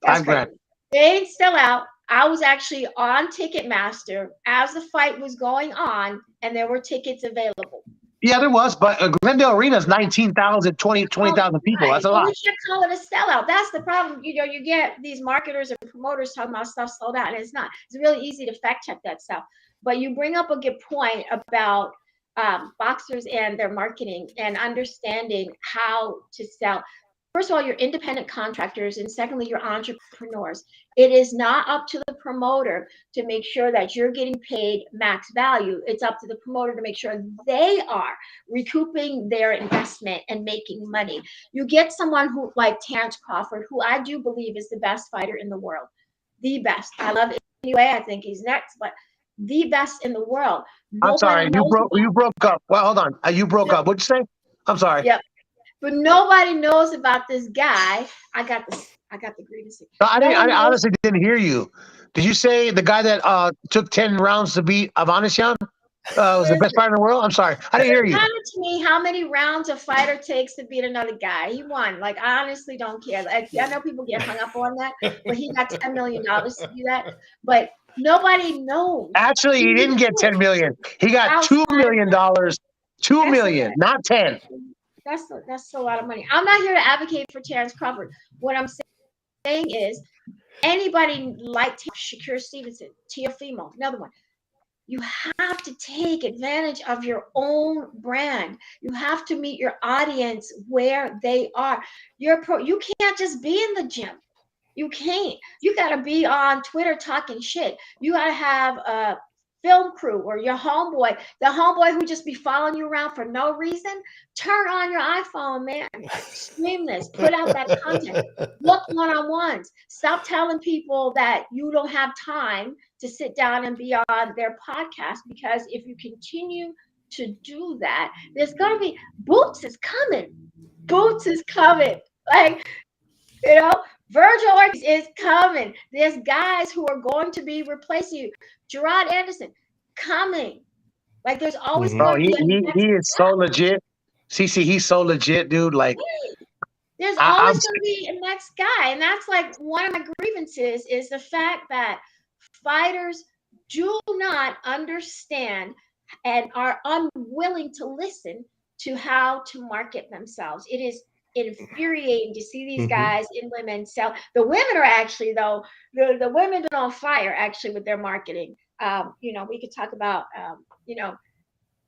That's $5,000. They sell out. I was actually on Ticketmaster as the fight was going on, and there were tickets available. Yeah, there was, but Glendale Arena is 19,000, 20,000 people. That's a lot. We should call it a sellout. That's the problem. You get these marketers and promoters talking about stuff sold out, and it's not. It's really easy to fact check that stuff. But you bring up a good point about boxers and their marketing and understanding how to sell. First of all, you're independent contractors, and secondly, you're entrepreneurs. It is not up to the promoter to make sure that you're getting paid max value. It's up to the promoter to make sure they are recouping their investment and making money. You get someone who, like Terrence Crawford, who I do believe is the best fighter in the world, the best. I love way. I think he's next, but the best in the world. I'm sorry, Nobody knows about, you broke up. Well, hold on. You broke up. What'd you say? I'm sorry. yep. But nobody knows about this guy. I got the greatest thing. No, No one I knows. honestly didn't hear you. Did you say the guy that took 10 rounds to beat Avanesyan was the best fighter in the world? I'm sorry. I didn't hear you. Comment to me how many rounds a fighter takes to beat another guy. He won. Like, I honestly don't care. Like, I know people get hung up on that, but he got $10 million to do that. But nobody knows. Actually, he didn't get 10 million. He got $2 million. $2 million, not 10. That's a lot of money. I'm not here to advocate for Terrence Crawford. What I'm saying is, anybody like Shakur Stevenson, Teofimo, another one. You have to take advantage of your own brand. You have to meet your audience where they are. You can't just be in the gym. You can't. You got to be on Twitter talking shit. You got to have a film crew or your homeboy, the homeboy who just be following you around for no reason. Turn on your iPhone, man. Stream this. Put out that content. Look one-on-ones. Stop telling people that you don't have time to sit down and be on their podcast, because if you continue to do that, there's going to be Boots is coming. Boots is coming. Like, Virgil Ortiz is coming. There's guys who are going to be replacing you. Gerard Anderson coming. Like, there's always going to be he is so legit. CC, he's so legit, dude. Like, there's always going to be a next guy. And that's like one of my grievances is the fact that fighters do not understand and are unwilling to listen to how to market themselves. It is infuriating to see these guys and women sell. The women are actually, though, the women are on fire actually with their marketing. We could talk about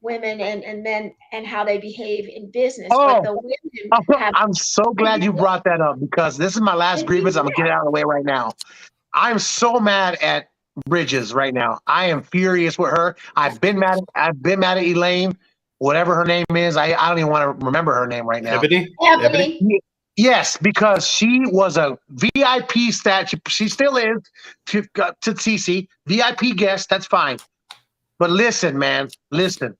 women and men and how they behave in business. But the women I'm so glad you brought that up, because this is my last grievance. I'm gonna get it out of the way right now. I'm so mad at Bridges right now. I am furious with her. I've been mad at Elaine, whatever her name is. I don't even want to remember her name right now. Ebony. Yes, because she was a VIP stat. She still is to TC. VIP guest, that's fine. But listen, man, listen.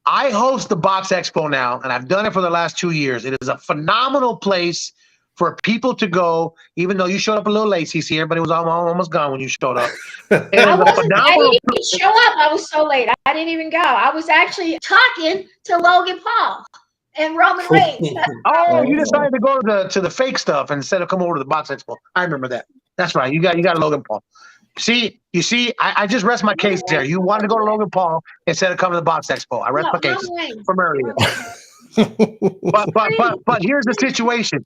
I host the Box Expo now, and I've done it for the last 2 years. It is a phenomenal place for people to go, even though you showed up a little late, CC. Everybody was almost gone when you showed up. I didn't even show up. I was so late. I didn't even go. I was actually talking to Logan Paul and Roman Reigns. Oh, you decided to go to the fake stuff instead of come over to the Box Expo. I remember that. That's right. You got Logan Paul. You see, I just rest my case there. You wanted to go to Logan Paul instead of coming to the Box Expo. I rest my case from earlier. But here's the situation.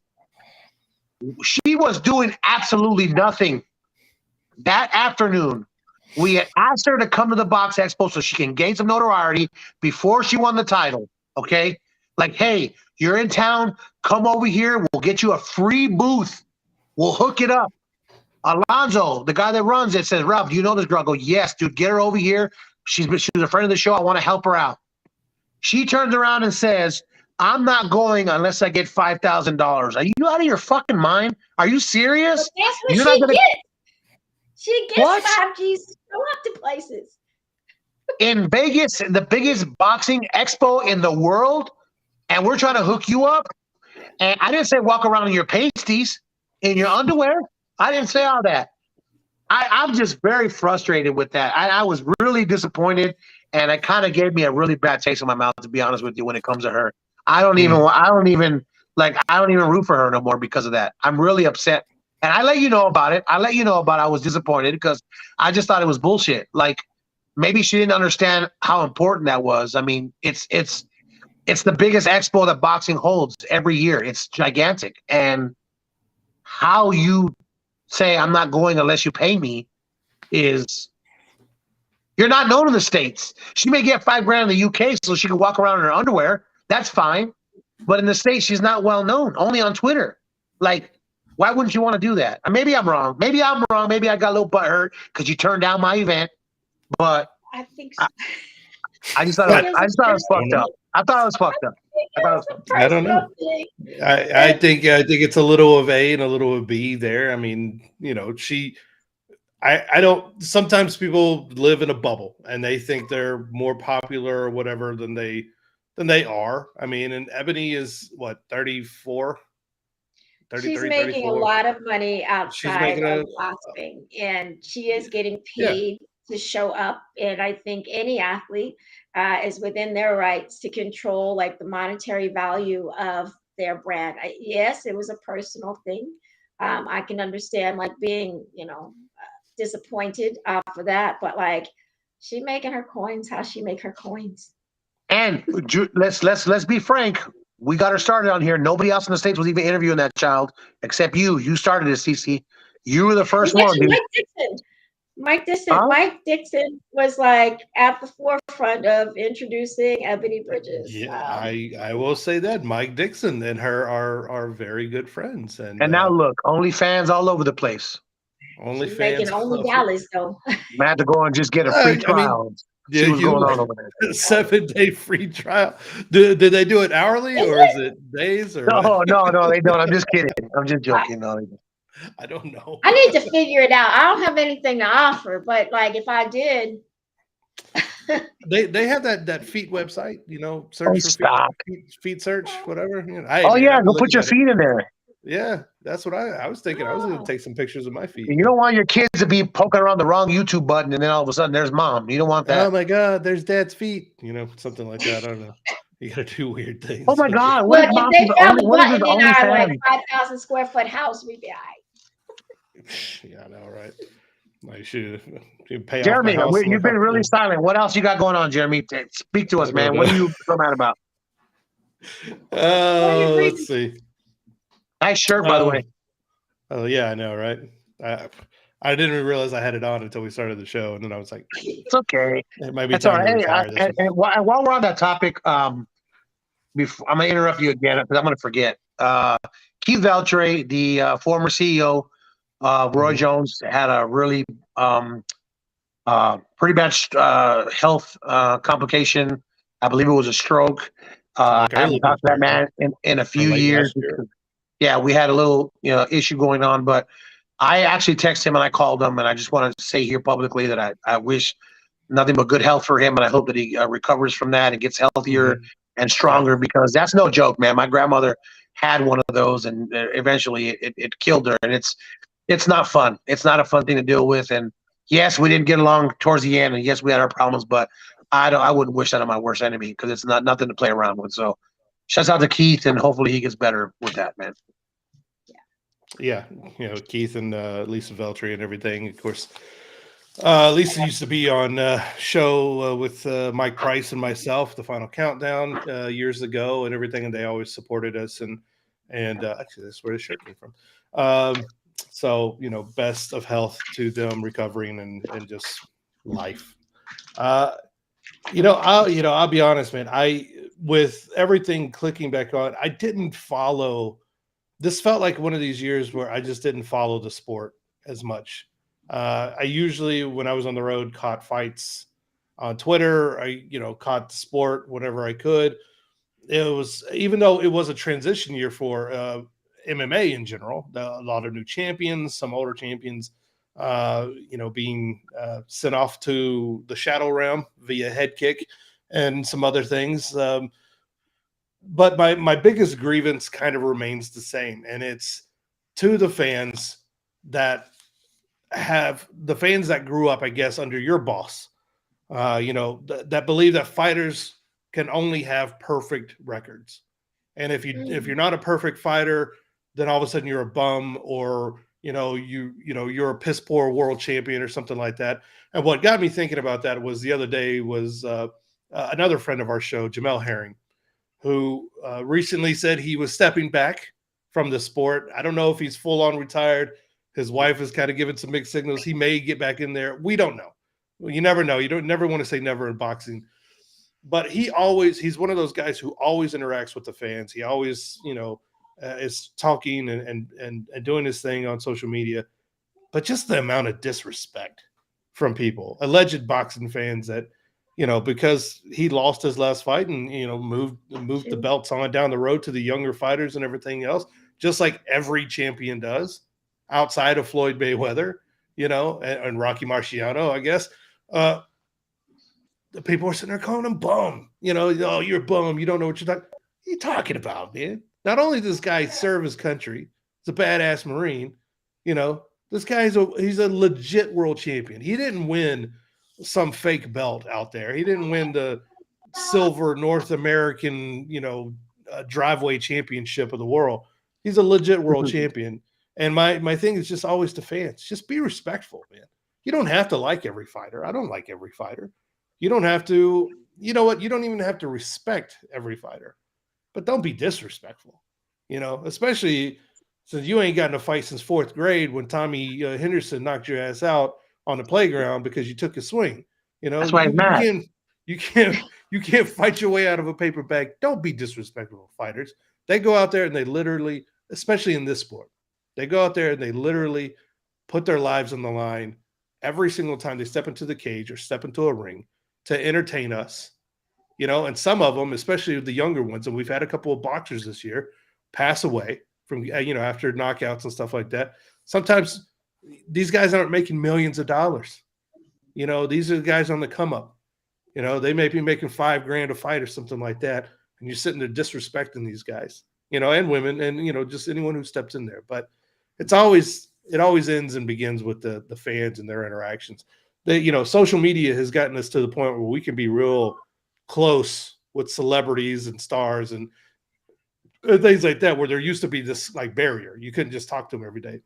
She was doing absolutely nothing that afternoon. We had asked her to come to the Box Expo so she can gain some notoriety before she won the title. Okay? Like, hey, you're in town. Come over here. We'll get you a free booth. We'll hook it up. Alonzo, the guy that runs it, says, Ralph, do you know this girl? I go, yes, dude, get her over here. She's a friend of the show. I want to help her out. She turns around and says, I'm not going unless I get $5,000. Are you out of your fucking mind? Are you serious? But that's what she gets. She gets 5Gs to show up to places. In Vegas, the biggest boxing expo in the world, and we're trying to hook you up. And I didn't say walk around in your pasties, in your underwear. I didn't say all that. I'm just very frustrated with that. I was really disappointed, and it kind of gave me a really bad taste in my mouth, to be honest with you, when it comes to her. I don't even root for her no more because of that. I'm really upset. And I let you know about it. I was disappointed because I just thought it was bullshit. Like, maybe she didn't understand how important that was. I mean, it's the biggest expo that boxing holds every year. It's gigantic. And how you say I'm not going unless you pay me is, you're not known in the States. She may get $5,000 in the UK so she can walk around in her underwear. That's fine. But in the States, she's not well known, only on Twitter. Like, why wouldn't you want to do that? Maybe I'm wrong. Maybe I got a little butthurt because you turned down my event. But I think so. I just thought it was fucked up. I thought it was fucked up. I don't know. I think it's a little of A and a little of B there. I mean, she I don't. Sometimes people live in a bubble and they think they're more popular or whatever than they are. I mean, and Ebony is what 34, She's 33, making a 34. lot of money She's outside making of a boxing, and she is getting yeah. paid to show up. And I think any athlete is within their rights to control like the monetary value of their brand. Yes, it was a personal thing. I can understand like being, disappointed for that, but like she making her coins. How she make her coins? And let's be frank. We got her started on here. Nobody else in the states was even interviewing that child except you. You started it, CC. You were the You first one, mentioned dude. Mike Dixon. Mike Dixon. Huh? Mike Dixon was like at the forefront of introducing Ebony Bridges. Yeah, I will say that Mike Dixon and her are very good friends, and And now look, OnlyFans all over the place. She's making OnlyFans. only dollars though. I had to go and just get a free I mean, trial. yeah, See what's going on over there. 7-day free trial. Did they do it hourly Is or is it days or what? No, they don't. I'm just kidding. I'm just joking. No, they don't. I don't know. I need to figure it out. I don't have anything to offer, but like if I did, They have that feet website, search Oh, for stop. feet search, whatever. Hey, Oh man, yeah, I've been go put looking your at it. feet in there. Yeah, that's what I was thinking. I was going to Oh. take some pictures of my feet. You don't want your kids to be poking around the wrong YouTube button, and then all of a sudden there's mom. You don't want that. Oh my God, there's dad's feet. Something like that. I don't know. You got to do weird things. Oh my God, look, if they found the what is this button in our like OnlyFans? 5,000 square foot house, we'd be all right. Yeah, I know, right? I should pay off my Jeremy, house. you've been really silent. What else you got going on, Jeremy? Speak to us, man. What are you so mad about? Let's see. Nice shirt, by the way. Oh yeah, I know, right? I didn't even realize I had it on until we started the show, and then I was like, It's okay. it might be That's time all to right. retire this one. And while we're on that topic, before, I'm gonna interrupt you again because I'm gonna forget. Keith Veltre, the former CEO of Roy Jones, had a really pretty bad health complication. I believe it was a stroke. I haven't talked to that man in a few years. Yeah, we had a little issue going on, but I actually texted him and I called him, and I just wanted to say here publicly that I wish nothing but good health for him, and I hope that he recovers from that and gets healthier and stronger, because that's no joke, man. My grandmother had one of those, and eventually it killed her, and it's not fun. It's not a fun thing to deal with, and yes, we didn't get along towards the end, and yes, we had our problems, but I wouldn't wish that on my worst enemy, because it's nothing to play around with. So, shouts out to Keith, and hopefully he gets better with that, man. Yeah, Keith and Lisa Veltri and everything. Of course, Lisa used to be on show with Mike Price and myself, The Final Countdown, years ago, and everything, and they always supported us. And actually, that's where the shirt came from. So best of health to them, recovering and just life. I'll be honest, man. With everything clicking back on, I didn't follow. This felt like one of these years where I just didn't follow the sport as much. I usually, when I was on the road, caught fights on Twitter. I, caught the sport, whatever I could. It was, even though it was a transition year for MMA in general, a lot of new champions, some older champions, being sent off to the shadow realm via head kick and some other things. But my biggest grievance kind of remains the same, and it's to the fans that grew up, I guess, under your boss, that believe that fighters can only have perfect records. And if you're not a perfect fighter, then all of a sudden you're a bum, or you're a piss poor world champion or something like that. And what got me thinking about that was the other day was another friend of our show, Jamel Herring, who recently said he was stepping back from the sport. I don't know if he's full on retired. His wife has kind of given some mixed signals. He may get back in there. We don't know. You never know. You don't never want to say never in boxing. But he's one of those guys who always interacts with the fans. He always, is talking and doing his thing on social media. But just the amount of disrespect from people, alleged boxing fans, that because he lost his last fight and moved the belts on down the road to the younger fighters and everything else, just like every champion does outside of Floyd Mayweather. and Rocky Marciano, I guess. The people are sitting there calling him bum. Oh, you're a bum. You don't know what you're talking. What are you talking about, man? Not only does this guy serve his country, he's a badass Marine. This guy he's a legit world champion. He didn't win some fake belt out there. He didn't win the silver North American, driveway championship of the world. He's a legit world champion. And my thing is just always to fans, just be respectful, man. You don't have to like every fighter. I don't like every fighter. You don't have to, you know what? You don't even have to respect every fighter, but don't be disrespectful, especially since you ain't gotten a fight since 4th grade when Tommy Henderson knocked your ass out on the playground because you took a swing. That's why I'm mad. You can't fight your way out of a paper bag. Don't be disrespectful fighters. They go out there and they literally, especially in this sport, they go out there and they literally put their lives on the line every single time they step into the cage or step into a ring to entertain us, and some of them, especially the younger ones, and we've had a couple of boxers this year pass away from, after knockouts and stuff like that. Sometimes these guys aren't making millions of dollars. These are the guys on the come up. They may be making $5,000 a fight or something like that. And you're sitting there disrespecting these guys, and women and, just anyone who steps in there. But it always ends and begins with the fans and their interactions. Social media has gotten us to the point where we can be real close with celebrities and stars and things like that, where there used to be this like barrier. You couldn't just talk to them every day.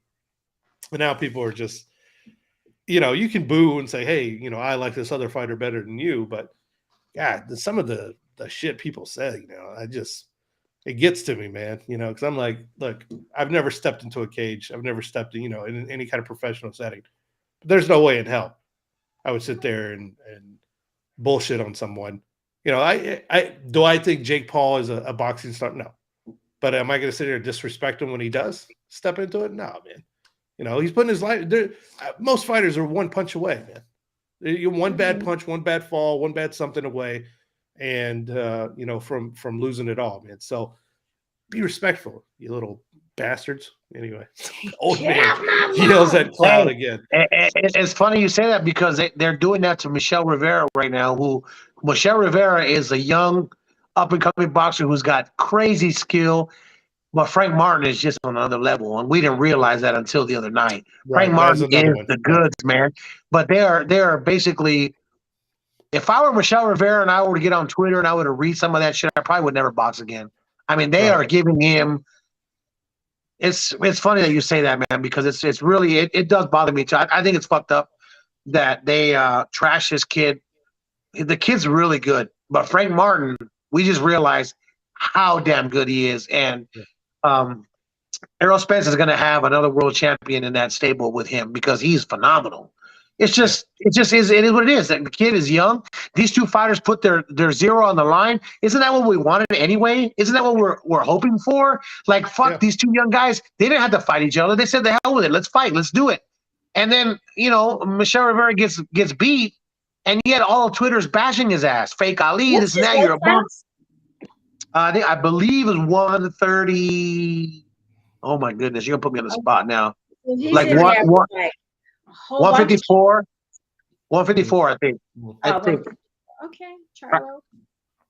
But now people are just, you can boo and say, hey, I like this other fighter better than you. But God, some of the shit people say, it gets to me, man, because I'm like, look, I've never stepped into a cage. I've never stepped in, in any kind of professional setting. But there's no way in hell I would sit there and bullshit on someone. I think Jake Paul is a boxing star? No. But am I going to sit here and disrespect him when he does step into it? No, man. He's putting his life there. Most fighters are one punch away, man. You're one bad punch, one bad fall, one bad something away, and from losing it all, man. So be respectful, you little bastards. Anyway, old man yells at Cloud again. It's funny you say that because they're doing that to Michelle Rivera right now. Michelle Rivera is a young, up-and-coming boxer who's got crazy skill. But Frank Martin is just on another level, and we didn't realize that until the other night. Right, Frank Martin is the goods, man. But they are basically. If I were Michelle Rivera and I were to get on Twitter and I were to read some of that shit, I probably would never box again. I mean, they are giving him. It's funny that you say that, man, because it's really it does bother me too. I think it's fucked up that they trash this kid. The kid's really good, but Frank Martin, we just realized how damn good he is, and Errol Spence is going to have another world champion in that stable with him because he's phenomenal. It is what it is. The kid is young. These two fighters put their zero on the line. Isn't that what we wanted anyway? Isn't that what we're hoping for? Like, fuck, these two young guys, they didn't have to fight each other. They said, the hell with it. Let's fight. Let's do it. And then, Michelle Rivera gets beat, and yet all of Twitter's bashing his ass. Fake Ali, this and that. You're a bum. I believe it was 130. Oh, my goodness. You're going to put me on the spot now. Like, 154, 154, I think. Okay, Charlo.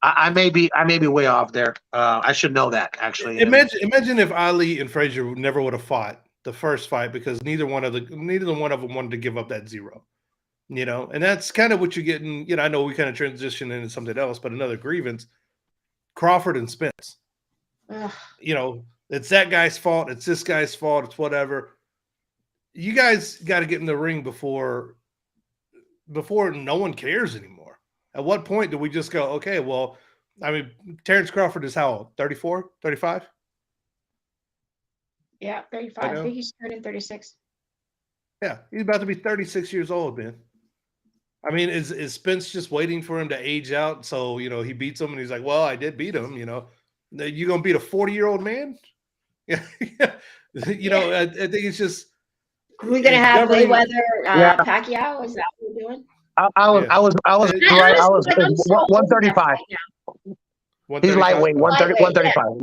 I may be way off there. I should know that, actually. Imagine if Ali and Frazier never would have fought the first fight because neither one of them wanted to give up that zero. And that's kind of what you're getting. I know we kind of transition into something else, but another grievance: Crawford and Spence. Ugh. It's that guy's fault. It's this guy's fault. It's whatever. You guys got to get in the ring before no one cares anymore. At what point do we just go, okay, well, I mean, Terrence Crawford is how old? 34, 35? Yeah, 35. I think he's turning 36. Yeah, he's about to be 36 years old, man. I mean, is Spence just waiting for him to age out? So, he beats him and he's like, well, I did beat him, You going to beat a 40-year-old man? Yeah. I think it's just. We're gonna have Mayweather, Pacquiao. Is that what we're doing? I was right. I was 135. He's lightweight. 130, 135.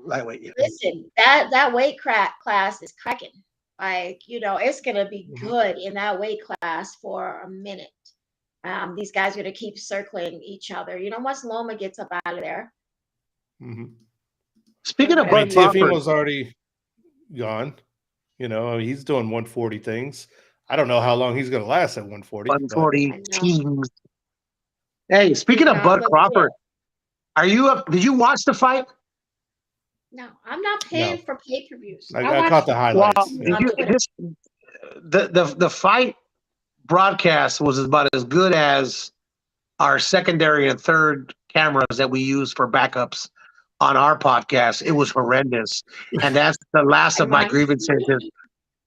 Lightweight. Yeah. Listen, that weight class is cracking. Like, it's going to be good in that weight class for a minute. These guys are going to keep circling each other. Once Loma gets up out of there. Mm-hmm. Speaking of I mean, Bud Crawford, Tiafimo's already gone. He's doing 140 things. I don't know how long he's going to last at 140. 140 I know. teams. Hey, speaking of Bud but Crawford, are you up? Did you watch the fight? no, I'm not paying for pay-per-views. I watch caught the Well, highlights. on Twitter. the fight broadcast was about as good as our secondary and third cameras that we use for backups on our podcast. It was horrendous, and that's the last of my grievances.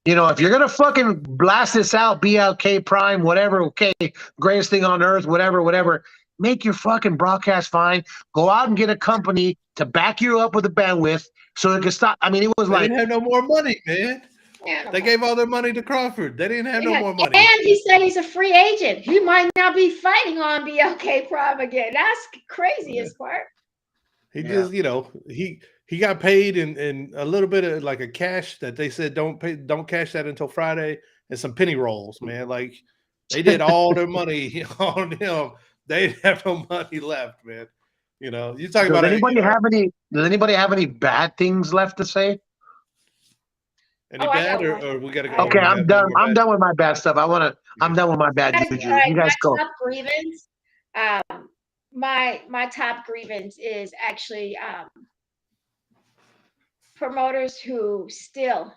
If you're gonna fucking blast this out, BLK Prime, whatever, okay, greatest thing on earth, whatever. Make your fucking broadcast fine. Go out and get a company to back you up with the bandwidth so it can stop. I mean, it was They like didn't have no more money, man. Yeah, They gave all their money to Crawford. They didn't have no more money. And he said he's a free agent. He might not be fighting on BLK Prime again. That's craziest part. He just, he got paid in a little bit of like a cash that they said don't cash that until Friday, and some penny rolls, man. Like they did all their money on him. They didn't have no money left, man. You talking about does anybody have any bad things left to say? Any bad or we gotta go? Okay, I'm done. I'm done with my bad stuff. I'm done with my bad juju. You guys go. Top grievance. My top grievance is actually promoters who still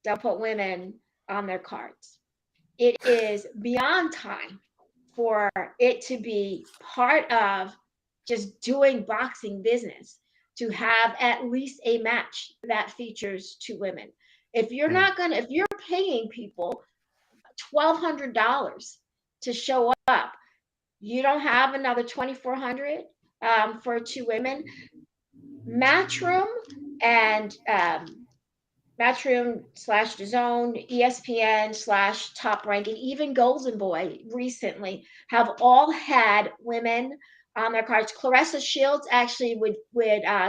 don't put women on their cards. It is beyond time for it to be part of just doing boxing business to have at least a match that features two women. If you're if you're paying people $1,200 to show up, you don't have another $2,400 for two women. Matchroom and Matchroom / DAZN, ESPN / Top Rank, and even Golden Boy recently have all had women on their cards. Clarissa Shields actually with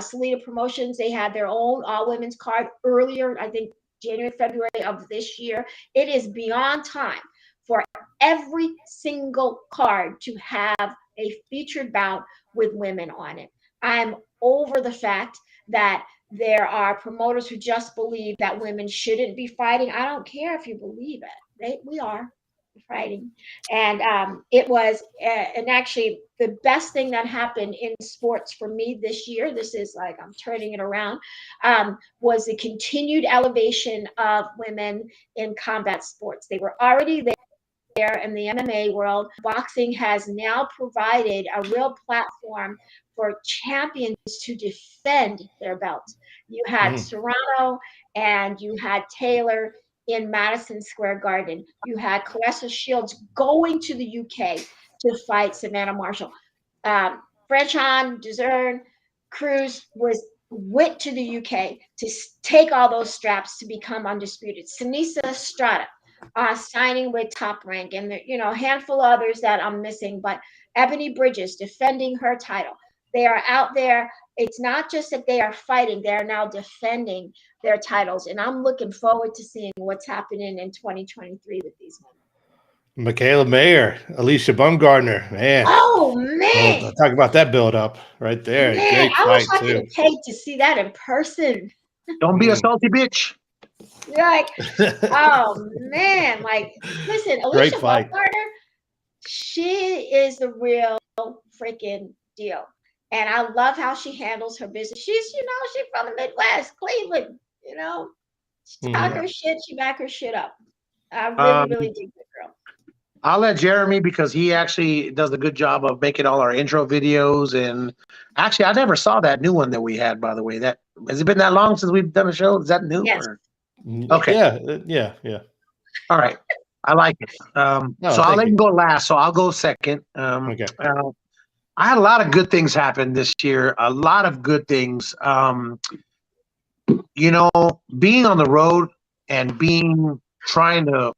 Salida Promotions, they had their own all women's card earlier, I think January, February of this year. It is beyond time for every single card to have a featured bout with women on it. I'm over the fact that there are promoters who just believe that women shouldn't be fighting. I don't care if you believe it. We are fighting. And it was, and actually the best thing that happened in sports for me this year, this is like, I'm turning it around, was the continued elevation of women in combat sports. They were already there in the MMA world. Boxing has now provided a real platform for champions to defend their belts. You had Serrano and you had Taylor in Madison Square Garden. You had Clarissa Shields going to the UK to fight Savannah Marshall. Franchon, DAZN, Cruz went to the UK to take all those straps to become undisputed. Sinisa Estrada signing with Top Rank, and a handful of others that I'm missing, but Ebony Bridges defending her title. They are out there. It's not just that they are fighting, they are now defending their titles. And I'm looking forward to seeing what's happening in 2023 with these women. Michaela Mayer, Alicia Bumgardner, man. Oh, man. Talk about that build up right there. Man, great I wish fight, I could have paid to see that in person. Don't be a salty bitch. You're like, oh, man. Like, listen, Alicia Bumgardner, she is the real freaking deal. And I love how she handles her business. She's from the Midwest, Cleveland, She talk her shit, she back her shit up. I really dig the girl. I'll let Jeremy, because he actually does a good job of making all our intro videos. And actually, I never saw that new one that we had, by the way. That has it been that long since we've done a show? Is that new? Yes. Okay. Yeah. All right. I like it. So I'll let you go last. So I'll go second. Okay. I had a lot of good things happen this year. A lot of good things. Being on the road and trying to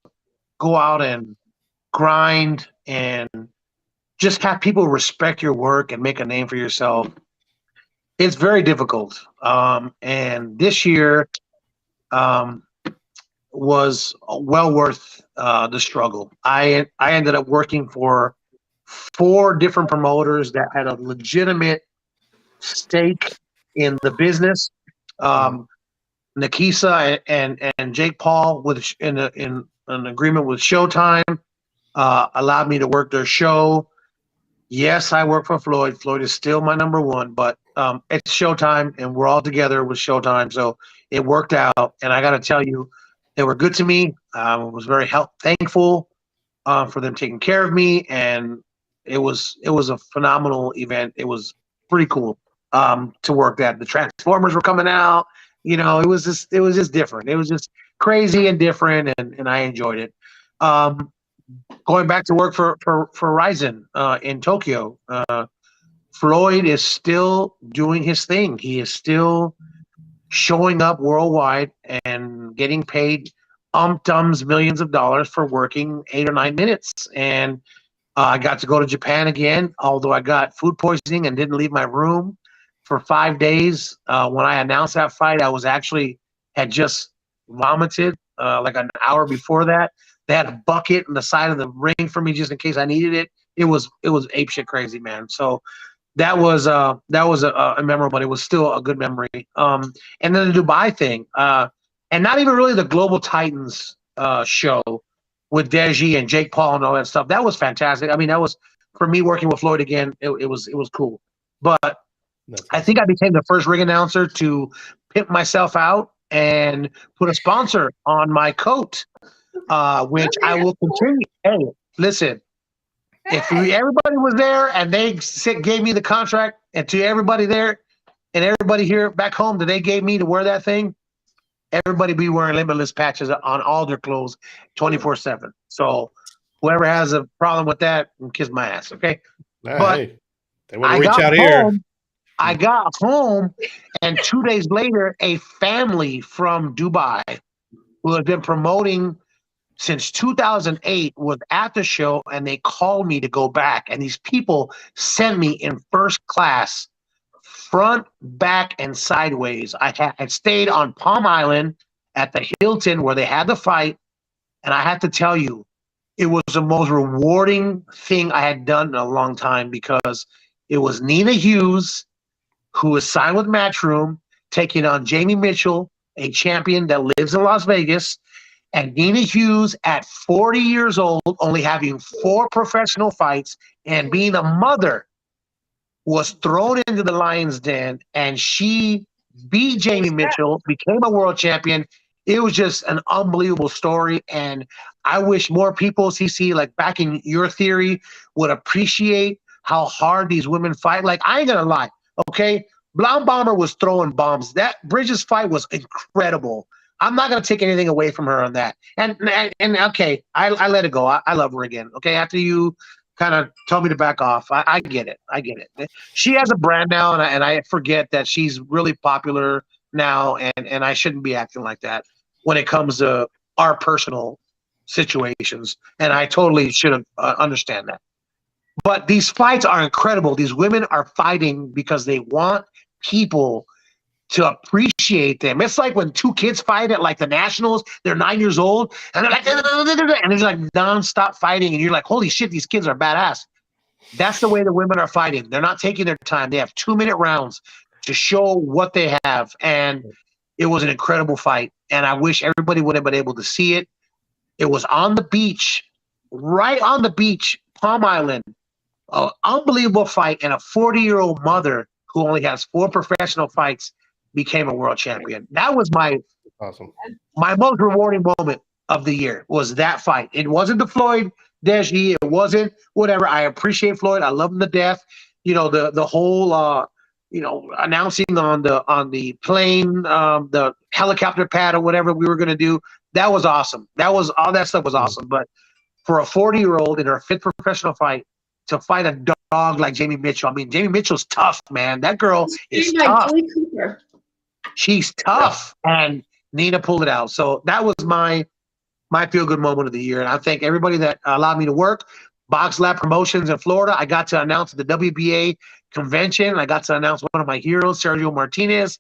go out and grind and just have people respect your work and make a name for yourself. It's very difficult. And this year, was well worth the struggle. I ended up working for 4 different promoters that had a legitimate stake in the business. Um, Nikisa and Jake Paul with in an agreement with Showtime allowed me to work their show. Yes, I work for Floyd. Floyd is still my number one, but it's Showtime, and we're all together with Showtime, so it worked out. And I got to tell you, they were good to me. I was very thankful for them taking care of me, and it was a phenomenal event. It was pretty cool to work that. The Transformers were coming out. It was just different. It was just crazy and different, and I enjoyed it. Um, Going back to work for Ryzen in Tokyo, Floyd is still doing his thing. He is still showing up worldwide and getting paid millions of dollars for working 8 or 9 minutes. And I got to go to Japan again, although I got food poisoning and didn't leave my room for 5 days. When I announced that fight, I was actually had just vomited like an hour before that. They had a bucket on the side of the ring for me just in case I needed it. It was apeshit crazy, man. So that was a memorable, but it was still a good memory. And then the Dubai thing, and not even really the Global Titans show with Deji and Jake Paul and all that stuff. That was fantastic. I mean, that was for me working with Floyd again. It was cool. But I think I became the first ring announcer to pimp myself out and put a sponsor on my coat, which I will continue. Hey, listen, if everybody was there and they gave me the contract, and to everybody there and everybody here back home that they gave me to wear that thing, everybody be wearing Limitless patches on all their clothes 24/7. So whoever has a problem with that, kiss my ass, okay? But hey, they want to reach out here. I got home, and 2 days later, a family from Dubai who had been promoting since 2008 was at the show, and they called me to go back. And these people sent me in first class, front, back, and sideways. I had stayed on Palm Island at the Hilton where they had the fight, and I have to tell you, it was the most rewarding thing I had done in a long time, because it was Nina Hughes, who was signed with Matchroom, taking on Jamie Mitchell, a champion that lives in Las Vegas. And Nina Hughes, at 40 years old, only having 4 professional fights and being a mother, was thrown into the lion's den, and she beat Jamie Mitchell, became a world champion. It was just an unbelievable story, and I wish more people, CC, like backing your theory, would appreciate how hard these women fight. Like, I ain't gonna lie, okay? Blonde Bomber was throwing bombs. That Bridges fight was incredible. I'm not going to take anything away from her on that. And okay, I let it go. I love her again. Okay, after you kind of told me to back off, I get it. I get it. She has a brand now, and I forget that she's really popular now, and I shouldn't be acting like that when it comes to our personal situations. And I totally should understand that. But these fights are incredible. These women are fighting because they want people to appreciate them. It's like when 2 kids fight at like the Nationals, they're 9 years old, and they're like, and there's like nonstop fighting, and you're like, holy shit, these kids are badass. That's the way the women are fighting. They're not taking their time. They have 2-minute rounds to show what they have, and it was an incredible fight. And I wish everybody would have been able to see it. It was on the beach, right on the beach, Palm Island. An unbelievable fight, and a 40-year-old mother who only has 4 professional fights became a world champion. That was my most rewarding moment of the year, was that fight. It wasn't the Floyd Deji, it wasn't whatever. I appreciate Floyd. I love him to death. The whole announcing on the plane, the helicopter pad or whatever we were gonna do, that was awesome. All that stuff was awesome. But for a 40-year-old in her 5th professional fight to fight a dog like Jamie Mitchell, I mean, Jamie Mitchell's tough, man. That girl is tough. She's tough, and Nina pulled it out. So that was my feel-good moment of the year. And I thank everybody that allowed me to work. Box Lab Promotions in Florida, I got to announce the WBA convention. I got to announce one of my heroes, Sergio Martinez.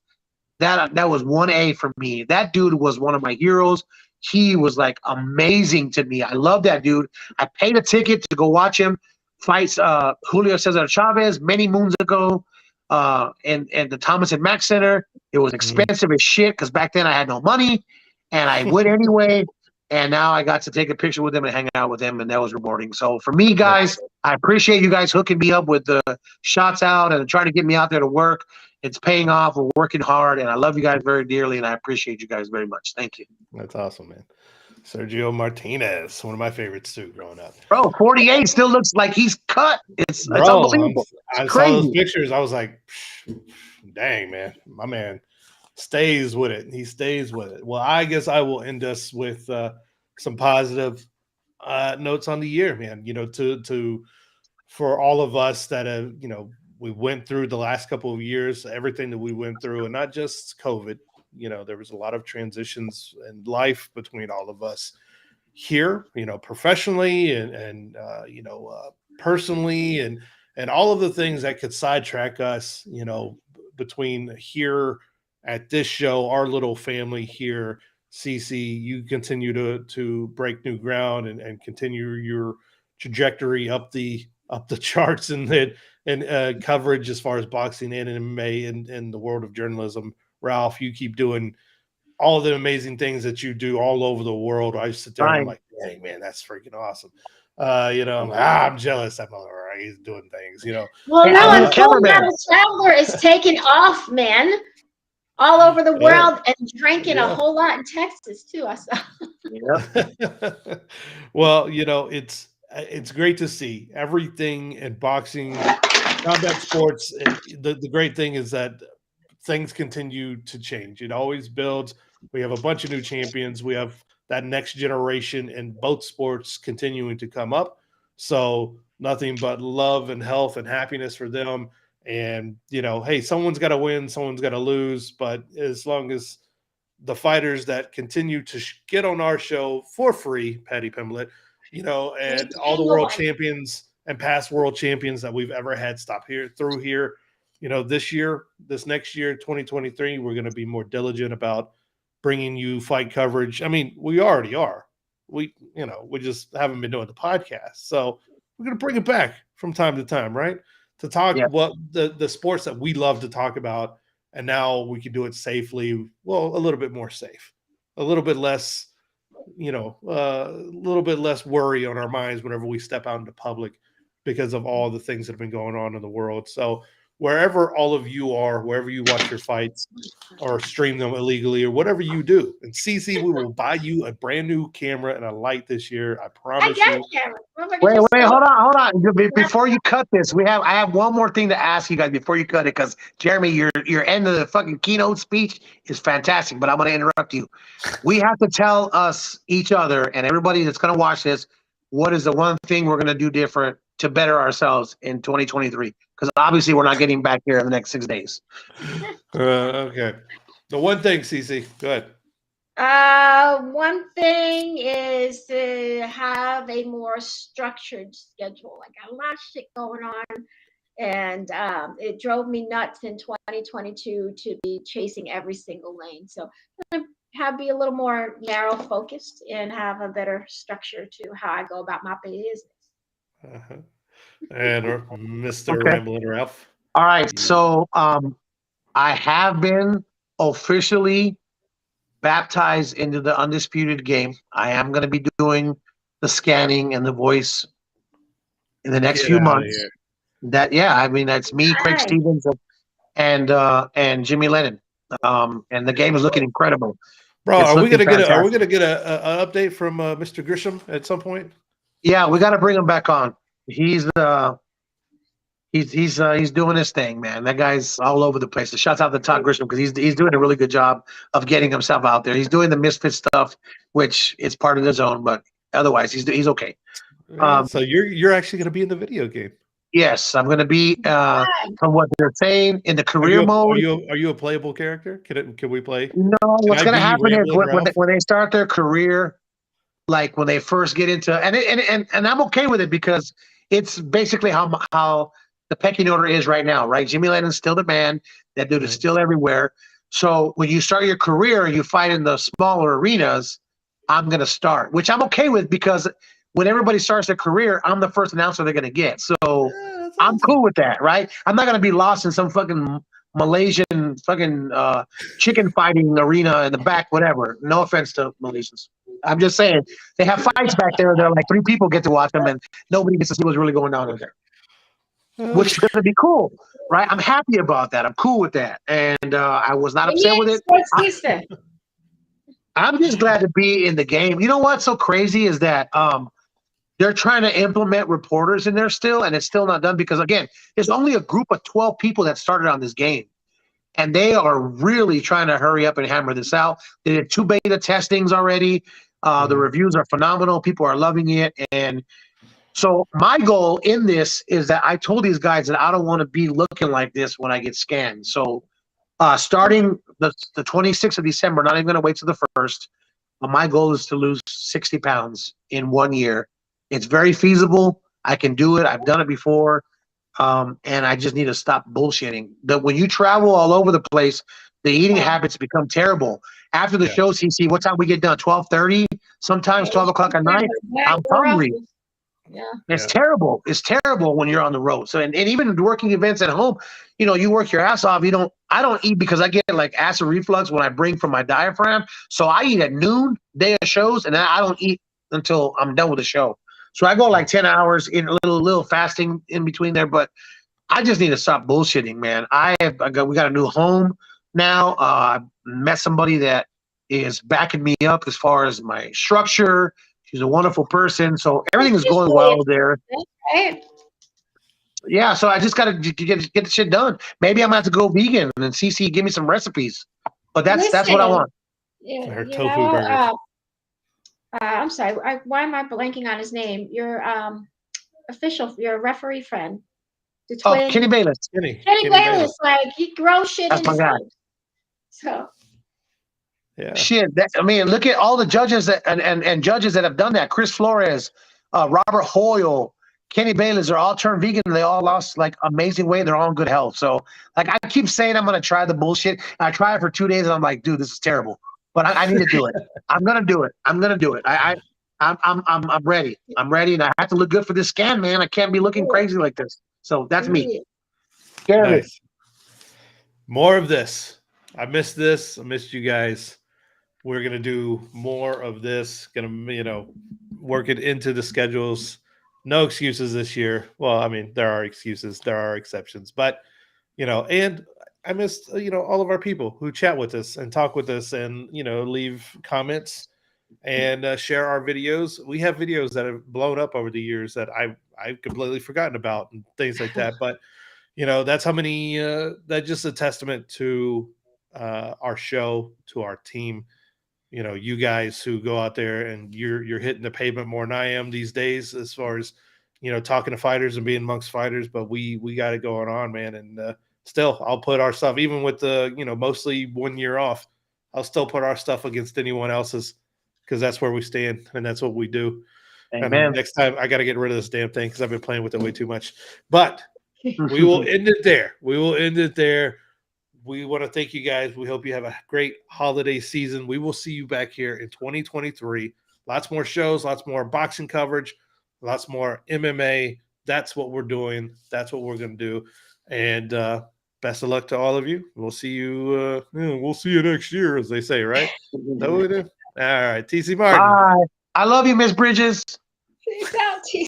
That was 1A for me. That dude was one of my heroes. he was like amazing to me. I love that dude. I paid a ticket to go watch him fight Julio Cesar Chavez many moons ago, and the Thomas and Mack Center. It was expensive as shit because back then I had no money, and I went anyway. And now I got to take a picture with him and hang out with him, and that was rewarding. So for me, guys, I appreciate you guys hooking me up with the shots out and trying to get me out there to work. It's paying off. We're working hard, and I love you guys very dearly, and I appreciate you guys very much. Thank you. That's awesome, man. Sergio Martinez, one of my favorites too, growing up. Bro, 48 still looks like he's cut. It's Bro, unbelievable. I saw those pictures. I was like, dang, man, my man stays with it. He stays with it. Well, I guess I will end us with some positive notes on the year, man. You know, for all of us that have, you know, we went through the last couple of years, everything that we went through, and not just COVID. You know, there was a lot of transitions in life between all of us here, you know, professionally and you know, personally, and all of the things that could sidetrack us, you know, between here at this show, our little family here. CC, you continue to break new ground and continue your trajectory up the charts and coverage as far as boxing and MMA and the world of journalism. Ralph, you keep doing all the amazing things that you do all over the world. I sit there and I'm like, dang, man, that's freaking awesome. You know, I'm like, I'm jealous. I'm all right. He's doing things, you know. Well, now Full Metal Traveler is taking off, man, all over the world and drinking a whole lot in Texas too. I saw. Yeah. Well, you know, it's great to see everything in boxing, combat sports. The great thing is that things continue to change. It always builds. We have a bunch of new champions. We have that next generation in both sports continuing to come up. So nothing but love and health and happiness for them. And, you know, hey, someone's got to win, someone's got to lose. But as long as the fighters that continue to get on our show for free, Patty Pimblett, you know, and all the world champions and past world champions that we've ever had stop here through here, you know, this next year, 2023, we're going to be more diligent about bringing you fight coverage. I mean, we already are. We just haven't been doing the podcast. So we're going to bring it back from time to time, right? To talk what the sports that we love to talk about. And now we can do it safely. Well, a little bit more safe, a little bit less, you know, a little bit less worry on our minds whenever we step out into public because of all the things that have been going on in the world. So wherever all of you are, wherever you watch your fights or stream them illegally or whatever you do. And CC, we will buy you a brand new camera and a light this year. I promise you. Wait, hold on. Before you cut this, I have one more thing to ask you guys before you cut it, because Jeremy, your end of the fucking keynote speech is fantastic, but I'm going to interrupt you. We have to tell us each other and everybody that's going to watch this, what is the one thing we're going to do different to better ourselves in 2023? Because obviously we're not getting back here in the next 6 days. Okay. The one thing, CC, go ahead. One thing is to have a more structured schedule. I got a lot of shit going on, and it drove me nuts in 2022 to be chasing every single lane. So I'm gonna be a little more narrow focused and have a better structure to how I go about my business. Uh-huh. And Mr. Ramblin' Ralph. All right, so I have been officially baptized into the undisputed game. I am going to be doing the scanning and the voice in the next few months. That's me, Craig Stevens, and Jimmy Lennon. And the game is looking incredible. Bro, are we gonna get an update from Mr. Grisham at some point? Yeah, we got to bring him back on. He's doing his thing, man. That guy's all over the place. So shouts out to Todd Grisham because he's doing a really good job of getting himself out there. He's doing the misfit stuff, which is part of the zone, but otherwise he's okay. So you're actually going to be in the video game. Yes, I'm going to be from what they're saying in the career mode. Are you a playable character? Can we play? No, what's going to happen is when they start their career, like when they first get into and I'm okay with it because it's basically how the pecking order is right now, right? Jimmy Lennon's still the man. That dude is still everywhere. So when you start your career, you fight in the smaller arenas, I'm going to start, which I'm okay with because when everybody starts their career, I'm the first announcer they're going to get. So that's I'm awesome. cool with that, right? I'm not going to be lost in some fucking Malaysian fucking chicken fighting arena in the back, whatever. No offense to Malaysians. I'm just saying they have fights back there. They're like 3 people get to watch them, and nobody gets to see what's really going on in there, which is going to be cool, right? I'm happy about that. I'm cool with that, and I was not upset with it. I'm just glad to be in the game. You know what's so crazy is that they're trying to implement reporters in there still, and it's still not done because, again, there's only a group of 12 people that started on this game, and they are really trying to hurry up and hammer this out. They did 2 beta testings already. The reviews are phenomenal. People are loving it, and so my goal in this is that I told these guys that I don't want to be looking like this when I get scanned. So starting the 26th of December, not even going to wait till the 1st, my goal is to lose 60 pounds in 1 year. It's very feasible. I can do it. I've done it before. And I just need to stop bullshitting. When you travel all over the place, the eating habits become terrible. After the show, CC, what time we get done? 12:30? Sometimes 12 o'clock at night. I'm hungry. Yeah. It's terrible. It's terrible when you're on the road. So, and even working events at home, you work your ass off. I don't eat because I get like acid reflux when I bring from my diaphragm. So I eat at noon, day of shows, and then I don't eat until I'm done with the show. So I go like 10 hours in a little fasting in between there, but I just need to stop bullshitting, man. We got a new home now. I met somebody that is backing me up as far as my structure. She's a wonderful person, so everything is going well there. Yeah, so I just got to get the shit done. Maybe I'm gonna have to go vegan and CC give me some recipes, but that's what I want. Yeah, Her tofu burgers. I'm sorry. Why am I blanking on his name? Your your referee friend, the twin. Oh, Kenny Bayless. Kenny Bayless, like he grows shit That's in my his guy. house. So. Yeah. Shit. I mean, look at all the judges and judges that have done that. Chris Flores, Robert Hoyle, Kenny Bayless are all turned vegan. And they all lost like amazing weight. They're all in good health. So like I keep saying I'm gonna try the bullshit. I try it for 2 days and I'm like, dude, this is terrible. But I need to do it. I'm gonna do it. I'm gonna do it. I'm ready. I'm ready, and I have to look good for this scan, man. I can't be looking crazy like this. So that's me. Nice. More of this. I missed this. I missed you guys. We're gonna do more of this. Gonna work it into the schedules. No excuses this year. Well, I mean, there are excuses. There are exceptions, but and I missed all of our people who chat with us and talk with us and leave comments and share our videos. We have videos that have blown up over the years that I've completely forgotten about and things like that. But that's how many. That's just a testament to our show, to our team. You guys who go out there and you're hitting the pavement more than I am these days, as far as talking to fighters and being amongst fighters. But we got it going on, man. And still, I'll put our stuff, even with the mostly 1 year off, I'll still put our stuff against anyone else's, because that's where we stand and that's what we do. Amen. And next time I got to get rid of this damn thing because I've been playing with it way too much. But we will end it there. We will end it there. We want to thank you guys. We hope you have a great holiday season. We will see you back here in 2023. Lots more shows, lots more boxing coverage, lots more MMA. That's what we're doing. That's what we're going to do. And best of luck to all of you. We'll see you. We'll see you next year, as they say, right? So we do. All right, TC Martin. Bye. I love you, Miss Bridges. Peace out, TC.